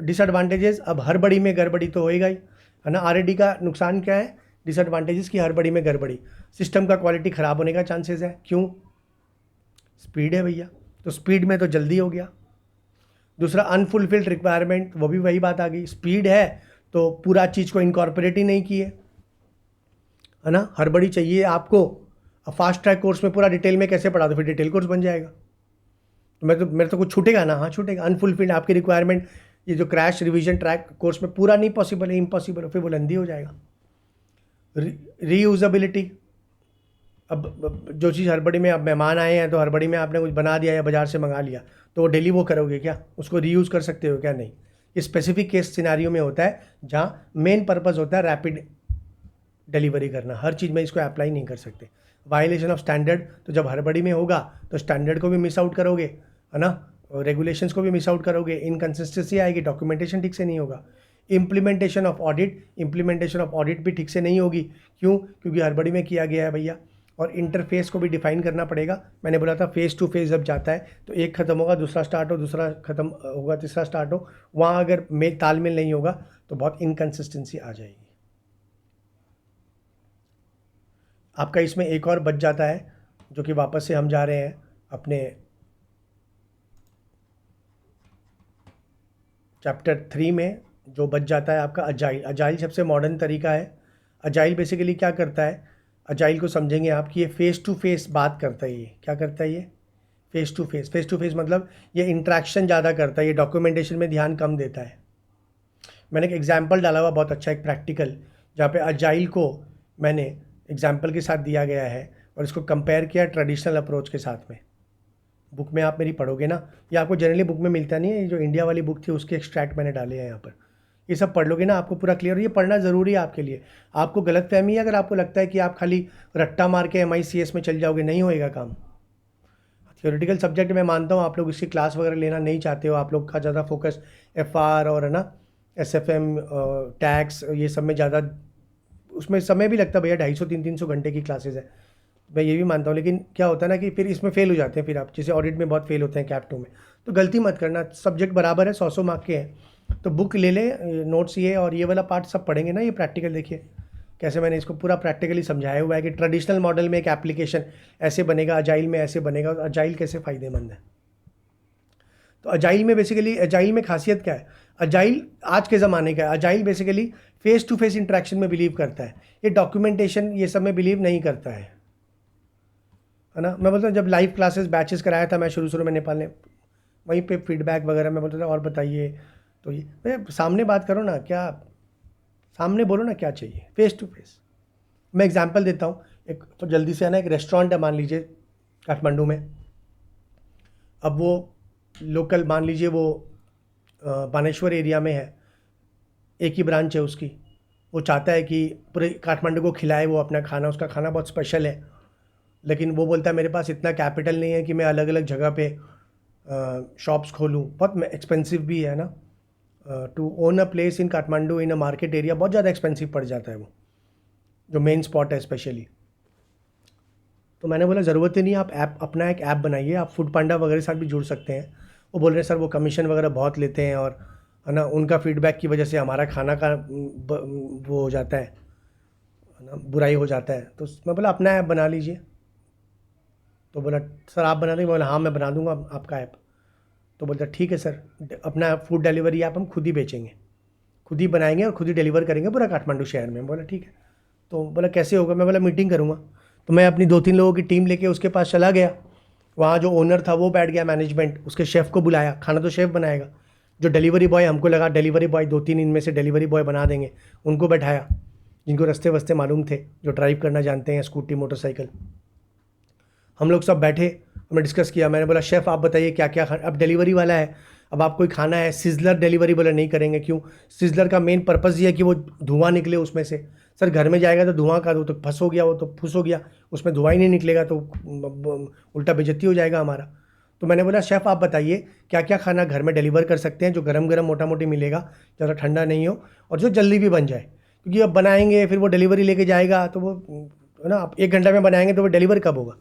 डिसएडवांटेजेस, अब हर बड़ी में गड़बड़ी तो होएगा ही, है ना। आरएडी का नुकसान क्या है? डिसएडवांटेजेस की हर बड़ी में गड़बड़ी, सिस्टम का क्वालिटी ख़राब होने का चांसेस है। क्यों? स्पीड है भैया, तो स्पीड में तो जल्दी हो गया। दूसरा अनफुलफिल्ड रिक्वायरमेंट, वो भी वही बात आ गई। स्पीड है तो पूरा चीज़ को इनकॉर्पोरेट ही नहीं किए, है ना। हड़बड़ी चाहिए आपको। अब फास्ट ट्रैक कोर्स में पूरा डिटेल में कैसे पढ़ा, तो फिर डिटेल कोर्स बन जाएगा। तो मेरे तो कुछ छूटेगा ना? हाँ छूटेगा। अनफुलफिल्ड आपकी रिक्वायरमेंट, ये जो क्रैश रिवीजन ट्रैक कोर्स में पूरा नहीं पॉसिबल है, इम्पॉसिबल है, फिर वो लेंदी हो जाएगा। रीयूजेबिलिटी, अब जो चीज़ हड़बड़ी में, अब मेहमान आए हैं तो हड़बड़ी में आपने कुछ बना दिया या बाज़ार से मंगा लिया, तो वो डेली वो करोगे क्या? उसको रीयूज़ कर सकते हो क्या? नहीं। ये स्पेसिफिक केस सिनारियो में होता है जहाँ मेन पर्पज़ होता है रैपिड डिलीवरी करना। हर चीज़ में इसको अप्लाई नहीं कर सकते। वायलेशन ऑफ स्टैंडर्ड, तो जब हड़बड़ी में होगा तो स्टैंडर्ड को भी मिस आउट करोगे, है ना, रेगुलेशंस को भी मिस आउट करोगे, इनकन्सिस्टेंसी आएगी, डॉक्यूमेंटेशन ठीक से नहीं होगा। इम्प्लीमेंटेशन ऑफ ऑडिट भी ठीक से नहीं होगी। क्यों? क्योंकि हड़बड़ी में किया गया है भैया। और इंटरफेस को भी डिफाइन करना पड़ेगा। मैंने बोला था फेस टू फेस जब जाता है तो एक ख़त्म होगा, दूसरा स्टार्ट हो, दूसरा ख़त्म होगा, तीसरा स्टार्ट हो, वहाँ अगर तालमेल नहीं होगा तो बहुत इनकन्सिस्टेंसी आ जाएगी। आपका इसमें एक और बच जाता है, जो कि वापस से हम जा रहे हैं अपने चैप्टर 3 में। जो बच जाता है आपका अजाइल सबसे मॉडर्न तरीका है। अजाइल बेसिकली क्या करता है? अजाइल को समझेंगे आप कि ये फेस टू फेस बात करता है। ये क्या करता है? ये फेस टू फेस मतलब ये इंट्रैक्शन ज़्यादा करता है, ये डॉक्यूमेंटेशन में ध्यान कम देता है। मैंने एक एग्जाम्पल डाला हुआ बहुत अच्छा, एक प्रैक्टिकल, जहाँ पे अजाइल को मैंने एग्जाम्पल के साथ दिया गया है और इसको कंपेयर किया ट्रेडिशनल अप्रोच के साथ में। बुक में आप मेरी पढ़ोगे ना, ये आपको जनरली बुक में मिलता नहीं है। ये जो इंडिया वाली बुक थी उसके एक्सट्रैक्ट मैंने डाले हैं यहाँ पर। ये सब पढ़ लोगे ना, आपको पूरा क्लियर। ये पढ़ना ज़रूरी है आपके लिए। आपको गलतफहमी है अगर आपको लगता है कि आप खाली रट्टा मार के MICS में चल जाओगे, नहीं होएगा काम। थियोरेटिकल सब्जेक्ट मैं मानता हूँ आप लोग इसकी क्लास वगैरह लेना नहीं चाहते हो। आप लोग का ज़्यादा फोकस FR और, है ना, SFM, टैक्स, ये सब में ज़्यादा, उसमें समय भी लगता है भैया। 250-300 घंटे की क्लासेज है, मैं ये भी मानता हूँ। लेकिन क्या होता है ना कि फिर इसमें फेल हो जाते हैं। फिर आप जैसे ऑडिट में बहुत फेल होते हैं कैप 2 में, तो गलती मत करना। सब्जेक्ट बराबर है, 100 मार्क के हैं, तो बुक ले ले, नोट्स ये और ये वाला पार्ट सब पढ़ेंगे ना। ये प्रैक्टिकल देखिए कैसे मैंने इसको पूरा प्रैक्टिकली समझाया हुआ है कि ट्रेडिशनल मॉडल में एक एप्लीकेशन ऐसे बनेगा, अजाइल में ऐसे बनेगा, और अजाइल कैसे फ़ायदेमंद है। तो अजाइल में बेसिकली, अजाइल में खासियत क्या है? अजाइल आज के ज़माने का है। Agile basically face to face interaction में बिलीव करता है, ये डॉक्यूमेंटेशन ये सब में बिलीव नहीं करता है ना। मैं बोलता हूँ जब लाइव क्लासेस बैचेस कराया था मैं शुरू में नेपाल ने, वहीं पे फीडबैक वगैरह मैं बोलता था और बताइए, तो ये सामने बात करो ना, क्या सामने बोलो ना क्या चाहिए, फेस टू फेस। मैं एग्जांपल देता हूँ एक, तो जल्दी से, है ना, एक रेस्टोरेंट है मान लीजिए काठमांडू में। अब वो लोकल, मान लीजिए वो बानेश्वर एरिया में है, एक ही ब्रांच है उसकी। वो चाहता है कि पूरे काठमांडू को खिलाए वो अपना खाना, उसका खाना बहुत स्पेशल है। लेकिन वो बोलता है मेरे पास इतना कैपिटल नहीं है कि मैं अलग अलग जगह पे शॉप्स खोलूँ, बहुत एक्सपेंसिव भी है ना। To own a place in Kathmandu in a market area बहुत ज़्यादा एक्सपेंसिव पड़ जाता है वो, जो मेन स्पॉट है स्पेशली। तो मैंने बोला ज़रूरत ही नहीं, आप ऐप, अपना एक ऐप बनाइए, आप फूड पांडा वगैरह के साथ भी जुड़ सकते हैं। वो बोल रहे हैं सर वो कमीशन वगैरह बहुत लेते हैं और, है ना, उनका फीडबैक की वजह से हमारा खाना का वो हो जाता है ना, बुराई हो जाता है। तो मैं बोला अपना ऐप बना लीजिए। तो बोला सर आप बना देंगे? बोला हाँ मैं बना दूंगा आपका ऐप। तो बोलता ठीक है सर, अपना फूड डिलीवरी ऐप हम खुद ही बेचेंगे, खुद ही बनाएंगे और खुद ही डिलीवर करेंगे पूरा काठमांडू शहर में। बोला ठीक है। तो बोला कैसे होगा? मैं बोला मीटिंग करूँगा। तो मैं अपनी 2-3 लोगों की टीम लेके उसके पास चला गया। वहाँ जो ओनर था वो बैठ गया, मैनेजमेंट, उसके शेफ़ को बुलाया, खाना तो शेफ़ बनाएगा। जो डिलीवरी बॉय, हमको लगा डिलीवरी बॉय 2-3 इनमें से डिलीवरी बॉय बना देंगे, उनको बैठाया जिनको रास्ते वस्ते मालूम थे, जो ड्राइव करना जानते हैं, स्कूटी मोटरसाइकिल। हम लोग सब बैठे, हमने डिस्कस किया। मैंने बोला शेफ़ आप बताइए क्या क्या खाना, अब डिलीवरी वाला है, अब आप कोई खाना है, सिजलर डिलीवरी बोला नहीं करेंगे। क्यों? सिजलर का मेन पर्पज़ ये है कि वो धुआं निकले उसमें से। सर घर में जाएगा तो धुआं का, वो तो फंस हो गया, वो तो फुस हो गया, उसमें धुआं ही नहीं निकलेगा तो उल्टा बेइज्जती हो जाएगा हमारा। तो मैंने बोला शेफ़ आप बताइए क्या क्या खाना घर में डिलीवर कर सकते हैं जो गरम गरम मोटा मोटी मिलेगा, ज़्यादा ठंडा नहीं हो और जो जल्दी भी बन जाए। क्योंकि अब बनाएंगे फिर वो डिलीवरी लेके जाएगा तो वो है ना, आप 1 घंटा में बनाएंगे तो वो डिलीवर कब होगा?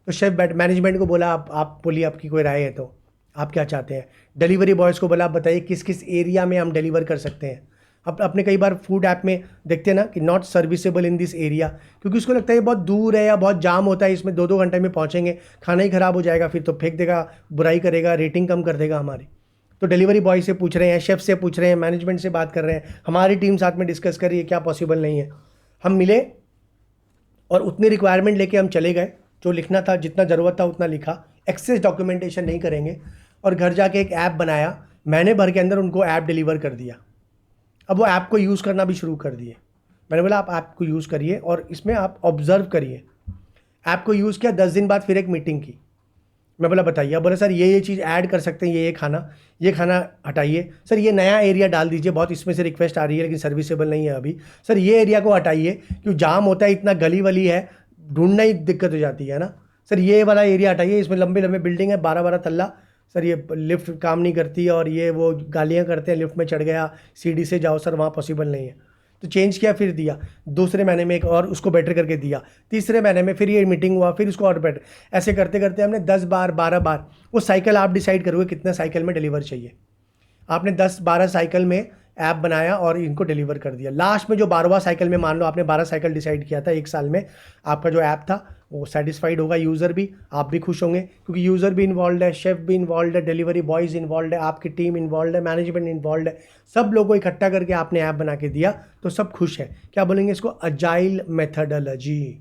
तो शेफ़ मैनेजमेंट को बोला आप बोलिए आपकी कोई राय है तो आप क्या चाहते हैं? डिलीवरी बॉयज़ को बोला आप बताइए किस किस एरिया में हम डिलीवर कर सकते हैं। अब अपने कई बार फूड ऐप में देखते हैं ना कि not serviceable in this area, क्योंकि उसको लगता है ये बहुत दूर है या बहुत जाम होता है, इसमें 2-2 घंटे में पहुंचेंगे, खाना ही ख़राब हो जाएगा, फिर तो फेंक देगा, बुराई करेगा, रेटिंग कम कर देगा हमारी। तो डिलीवरी बॉय से पूछ रहे हैं, शेफ़ से पूछ रहे हैं, मैनेजमेंट से बात कर रहे हैं, हमारी टीम साथ में डिस्कस कर रही है क्या पॉसिबल नहीं है। हम मिले और उतनी रिक्वायरमेंट लेके हम चले गए, जो लिखना था जितना ज़रूरत था उतना लिखा, एक्सेस डॉक्यूमेंटेशन नहीं करेंगे, और घर जाके एक ऐप बनाया, महीने भर के अंदर उनको ऐप डिलीवर कर दिया। अब वो ऐप को यूज़ करना भी शुरू कर दिए। मैंने बोला आप ऐप को यूज़ करिए और इसमें आप ऑब्ज़र्व करिए। ऐप को यूज़ किया, 10 दिन बाद फिर एक मीटिंग की। मैं बोला बताइए, अब बोला सर ये चीज़ ऐड कर सकते हैं, ये खाना हटाइए, सर ये नया एरिया डाल दीजिए, बहुत इसमें से रिक्वेस्ट आ रही है लेकिन सर्विसेबल नहीं है अभी, सर ये एरिया को हटाइए क्यों जाम होता है, इतना गली वली है, ढूंढना ही दिक्कत हो जाती है ना, सर ये वाला एरिया हटाइए, इसमें लंबे लंबे बिल्डिंग है 12-12 तल्ला, सर ये लिफ्ट काम नहीं करती और ये वो गालियाँ करते हैं, लिफ्ट में चढ़ गया, सीढ़ी से जाओ सर वहाँ पॉसिबल नहीं है। तो चेंज किया, फिर दिया, दूसरे महीने में एक और उसको बेटर करके दिया, तीसरे महीने में फिर ये मीटिंग हुआ, फिर उसको और बेटर, ऐसे करते करते हमने 10 बार 12 बार, वो साइकिल आप डिसाइड करोगे कितने साइकिल में डिलीवर चाहिए। आपने 10-12 साइकिल में ऐप बनाया और इनको डिलीवर कर दिया। लास्ट में जो 12वां साइकिल में, मान लो आपने 12 साइकिल डिसाइड किया था 1 साल में, आपका जो ऐप था वो सेटिस्फाइड होगा, यूज़र भी, आप भी खुश होंगे, क्योंकि यूज़र भी इन्वॉल्व है, शेफ़ भी इन्वॉल्व है, डिलीवरी बॉयज़ इन्वॉल्व है, आपकी टीम इन्वॉल्व है, मैनेजमेंट इन्वॉल्व है, सब लोगों को इकट्ठा करके आपने ऐप बना के दिया तो सब खुश है। क्या बोलेंगे इसको? Agile methodology.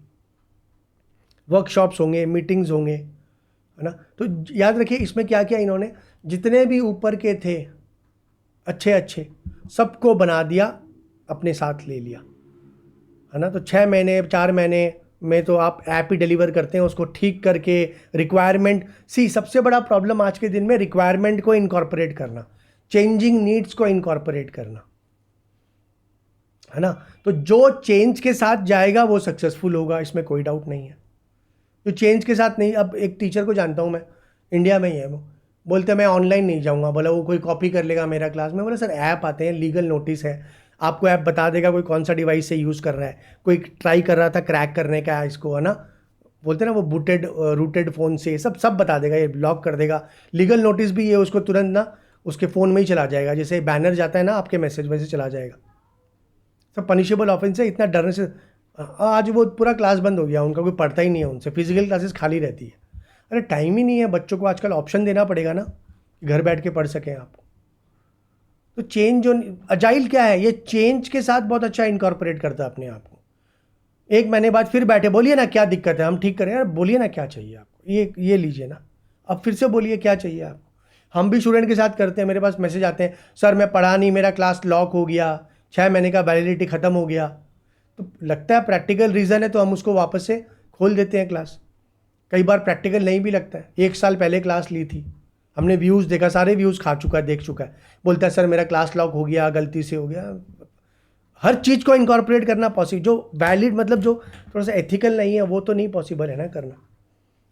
वर्कशॉप्स होंगे, मीटिंग्स होंगे, है ना। तो याद रखिए इसमें क्या किया इन्होंने, जितने भी ऊपर के थे अच्छे अच्छे सबको बना दिया, अपने साथ ले लिया, है ना। तो 6 महीने 4 महीने में तो आप ऐप ही डिलीवर करते हैं, उसको ठीक करके रिक्वायरमेंट, सबसे बड़ा प्रॉब्लम आज के दिन में रिक्वायरमेंट को इनकॉर्पोरेट करना, चेंजिंग नीड्स को इनकॉर्पोरेट करना, है ना। तो जो चेंज के साथ जाएगा वो सक्सेसफुल होगा, इसमें कोई डाउट नहीं है। जो चेंज के साथ नहीं, अब एक टीचर को जानता हूँ मैं, इंडिया में ही है, वो बोलते हैं मैं ऑनलाइन नहीं जाऊँगा, बोला वो कोई कॉपी कर लेगा मेरा क्लास में। बोला सर ऐप आते हैं, लीगल नोटिस है, आपको ऐप बता देगा कोई कौन सा डिवाइस से यूज़ कर रहा है, कोई ट्राई कर रहा था क्रैक करने का इसको, है ना, बोलते हैं ना वो बूटेड रूटेड फ़ोन से, सब बता देगा, ये ब्लॉक कर देगा। लीगल नोटिस भी ये उसको तुरंत ना उसके फ़ोन में ही चला जाएगा, जैसे बैनर जाता है ना आपके मैसेज, वैसे चला जाएगा। सब पनिशेबल ऑफेंस है, इतना डरने से आज वो पूरा क्लास बंद हो गया, उनका कोई पढ़ता ही नहीं है उनसे, फिजिकल क्लासेस खाली रहती है। अरे टाइम ही नहीं है, बच्चों को आजकल ऑप्शन देना पड़ेगा ना, घर बैठ के पढ़ सकें आप। तो चेंज जो अजाइल क्या है, ये चेंज के साथ बहुत अच्छा इनकॉर्पोरेट करता है अपने आप को। 1 महीने बाद फिर बैठे, बोलिए ना क्या दिक्कत है, हम ठीक करें यार, बोलिए ना क्या चाहिए आपको, ये लीजिए ना, अब फिर से बोलिए क्या चाहिए आपको। हम भी स्टूडेंट के साथ करते हैं, मेरे पास मैसेज आते हैं, सर मैं पढ़ा नहीं, मेरा क्लास लॉक हो गया, 6 महीने का वैलिडिटी ख़त्म हो गया। तो लगता है प्रैक्टिकल रीज़न है तो हम उसको वापस से खोल देते हैं क्लास। कई बार प्रैक्टिकल नहीं भी लगता है, 1 साल पहले क्लास ली थी, हमने व्यूज़ देखा, सारे व्यूज़ खा चुका है, देख चुका है, बोलता है सर मेरा क्लास लॉक हो गया, गलती से हो गया। हर चीज़ को इनकॉर्पोरेट करना पॉसिबल, जो वैलिड मतलब जो थोड़ा सा एथिकल नहीं है वो तो नहीं पॉसिबल है ना करना।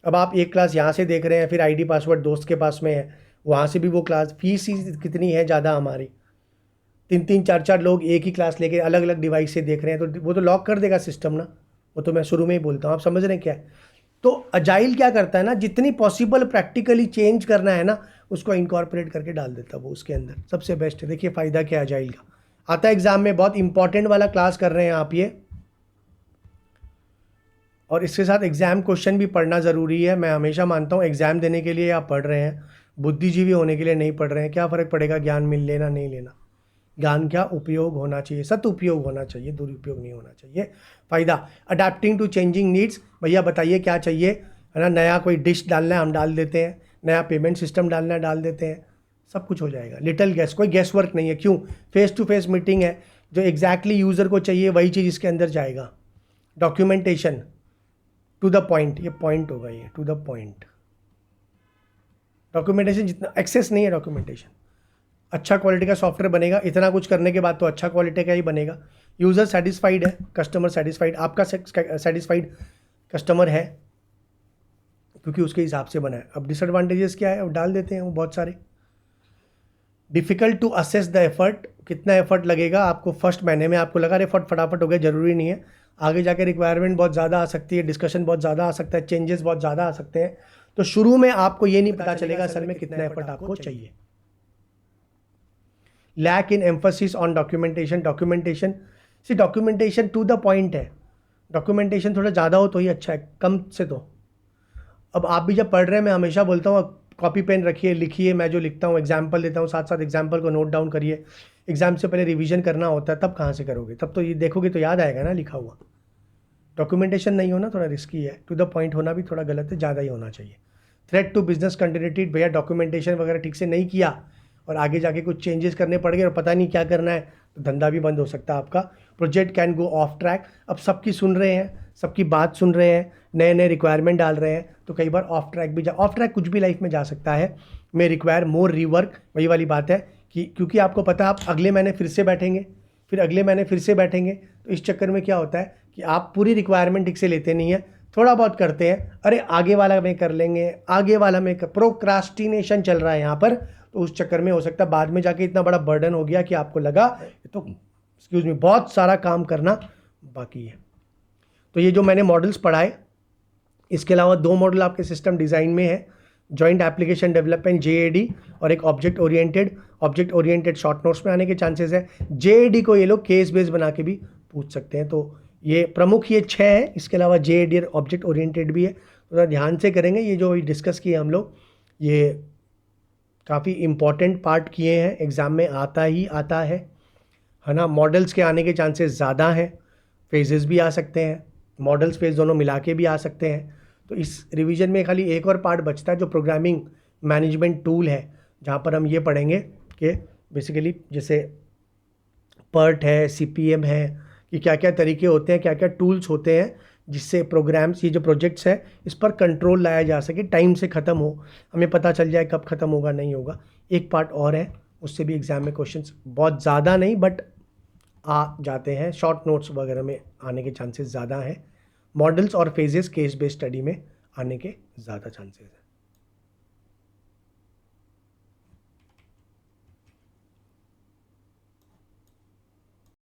अब आप एक क्लास यहाँ से देख रहे हैं, फिर आईडी पासवर्ड दोस्त के पास में है, वहाँ से भी वो क्लास, फीस ही कितनी है ज़्यादा हमारी, 3-3 4-4 लोग एक ही क्लास लेके अलग अलग डिवाइस से देख रहे हैं, तो वो तो लॉक कर देगा सिस्टम ना। वो तो मैं शुरू में ही बोलता हूँ, आप समझ रहे हैं क्या है। तो अजाइल क्या करता है ना, जितनी पॉसिबल प्रैक्टिकली चेंज करना है ना, उसको इनकॉर्पोरेट करके डाल देता है वो उसके अंदर, सबसे बेस्ट है। देखिए फ़ायदा क्या है अजाइल का, आता है एग्जाम में, बहुत इंपॉर्टेंट वाला क्लास कर रहे हैं आप ये, और इसके साथ एग्ज़ाम क्वेश्चन भी पढ़ना ज़रूरी है। मैं हमेशा मानता हूँ एग्ज़ाम देने के लिए आप पढ़ रहे हैं, बुद्धिजीवी होने के लिए नहीं पढ़ रहे हैं। क्या फ़र्क पड़ेगा ज्ञान मिल लेना नहीं लेना, ज्ञान का उपयोग होना चाहिए, सदुपयोग होना चाहिए, दुरुपयोग नहीं होना चाहिए। फ़ायदा, अडेप्टिंग टू चेंजिंग नीड्स, भैया बताइए क्या चाहिए, है ना, नया कोई डिश डालना है हम डाल देते हैं, नया पेमेंट सिस्टम डालना है डाल देते हैं, सब कुछ हो जाएगा। लिटिल गैस, कोई गैस वर्क नहीं है, क्यों, फेस टू फेस मीटिंग है, जो एग्जैक्टली यूज़र को चाहिए वही चीज़ इसके अंदर जाएगा। डॉक्यूमेंटेशन, टू द पॉइंट, ये पॉइंट होगा, ये टू द पॉइंट। डॉक्यूमेंटेशन जितना एक्सेस नहीं है, डॉक्यूमेंटेशन अच्छा क्वालिटी का सॉफ्टवेयर बनेगा, इतना कुछ करने के बाद तो अच्छा क्वालिटी का ही बनेगा। यूज़र सेटिस्फाइड है, कस्टमर सेटिस्फाइड, आपका सेटिस्फाइड कस्टमर है क्योंकि उसके हिसाब से बना है। अब डिसएडवांटेजेस क्या है, अब डाल देते हैं वो बहुत सारे। Difficult to assess the effort, कितना एफर्ट लगेगा आपको फर्स्ट महीने में, आपको लगा एफर्ट फटाफट हो गया, ज़रूरी नहीं है। आगे जाके रिक्वायरमेंट बहुत ज़्यादा आ सकती है, डिस्कशन बहुत ज़्यादा आ सकता है, चेंजेस बहुत ज़्यादा आ सकते हैं, तो शुरू में आपको ये नहीं पता चलेगा असल में कितना एफर्ट आपको चाहिए। Lack in emphasis on documentation, documentation to the point है, डॉक्यूमेंटेशन थोड़ा ज़्यादा हो तो ही अच्छा है, कम से तो। अब आप भी जब पढ़ रहे हैं, मैं हमेशा बोलता हूँ कॉपी पेन रखिए, लिखिए, मैं जो लिखता हूँ एग्जाम्पल देता हूँ, साथ साथ एग्जाम्पल को नोट डाउन करिए। एग्जाम से पहले रिवीजन करना होता है, तब कहाँ से करोगे, तब तो ये देखोगे तो याद आएगा ना लिखा हुआ। डॉक्यूमेंटेशन नहीं होना थोड़ा रिस्की है, टू द पॉइंट होना भी थोड़ा गलत है, ज़्यादा ही होना चाहिए। थ्रेट टू बिजनेस कंटिन्यूटी, भैया डॉक्यूमेंटेशन वगैरह ठीक से नहीं किया और आगे जाके कुछ चेंजेस करने पड़ गए और पता नहीं क्या करना है, तो धंधा भी बंद हो सकता है आपका। Project can go of track, अब सबकी सुन रहे हैं, सबकी बात सुन रहे हैं, नए नए रिक्वायरमेंट डाल रहे हैं, तो कई बार ऑफ ट्रैक भी ऑफ ट्रैक कुछ भी लाइफ में जा सकता है। मे रिक्वायर मोर रीवर्क, वही वाली बात है कि क्योंकि आपको पता है आप अगले महीने फिर से बैठेंगे, फिर अगले महीने फिर से बैठेंगे, तो इस चक्कर में क्या होता है कि आप पूरी रिक्वायरमेंट ठीक से लेते नहीं है, थोड़ा बहुत करते हैं, अरे आगे वाला में कर लेंगे, आगे वाला में प्रोक्रास्टिनेशन चल रहा है यहाँ पर, तो उस चक्कर में हो सकता है बाद में जाके इतना बड़ा बर्डन हो गया कि आपको लगा तो एक्सक्यूज मी बहुत सारा काम करना बाकी है। तो ये जो मैंने मॉडल्स पढ़ाए, इसके अलावा 2 मॉडल आपके सिस्टम डिज़ाइन में है, जॉइंट एप्लीकेशन डेवलपमेंट JAD, और एक ऑब्जेक्ट ओरिएंटेड शॉर्ट नोट्स में आने के चांसेस है। JAD को ये लोग केस बेस बना के भी पूछ सकते हैं, तो ये प्रमुख ये 6 है, इसके अलावा JAD और ऑब्जेक्ट ओरिएंटेड भी है, तो ध्यान से करेंगे। ये जो डिस्कस किए हम लोग, ये काफ़ी इम्पॉर्टेंट पार्ट किए हैं, एग्ज़ाम में आता ही आता है ना। मॉडल्स के आने के चांसेस ज़्यादा हैं, फेजेस भी आ सकते हैं, मॉडल्स फेज दोनों मिला के भी आ सकते हैं। तो इस रिवीजन में खाली एक और पार्ट बचता है जो प्रोग्रामिंग मैनेजमेंट टूल है, जहाँ पर हम ये पढ़ेंगे कि बेसिकली जैसे PERT है, CPM है, कि क्या क्या तरीके होते हैं, क्या क्या टूल्स होते हैं जिससे प्रोग्राम्स, ये जो प्रोजेक्ट्स है इस पर कंट्रोल लाया जा सके, टाइम से ख़त्म हो, हमें पता चल जाए कब ख़त्म होगा नहीं होगा। एक पार्ट और है, उससे भी एग्ज़ाम में क्वेश्चंस बहुत ज़्यादा नहीं बट आ जाते हैं, शॉर्ट नोट्स वगैरह में आने के चांसेस ज़्यादा हैं। मॉडल्स और फेजेस केस बेस्ड स्टडी में आने के ज़्यादा चांसेस हैं।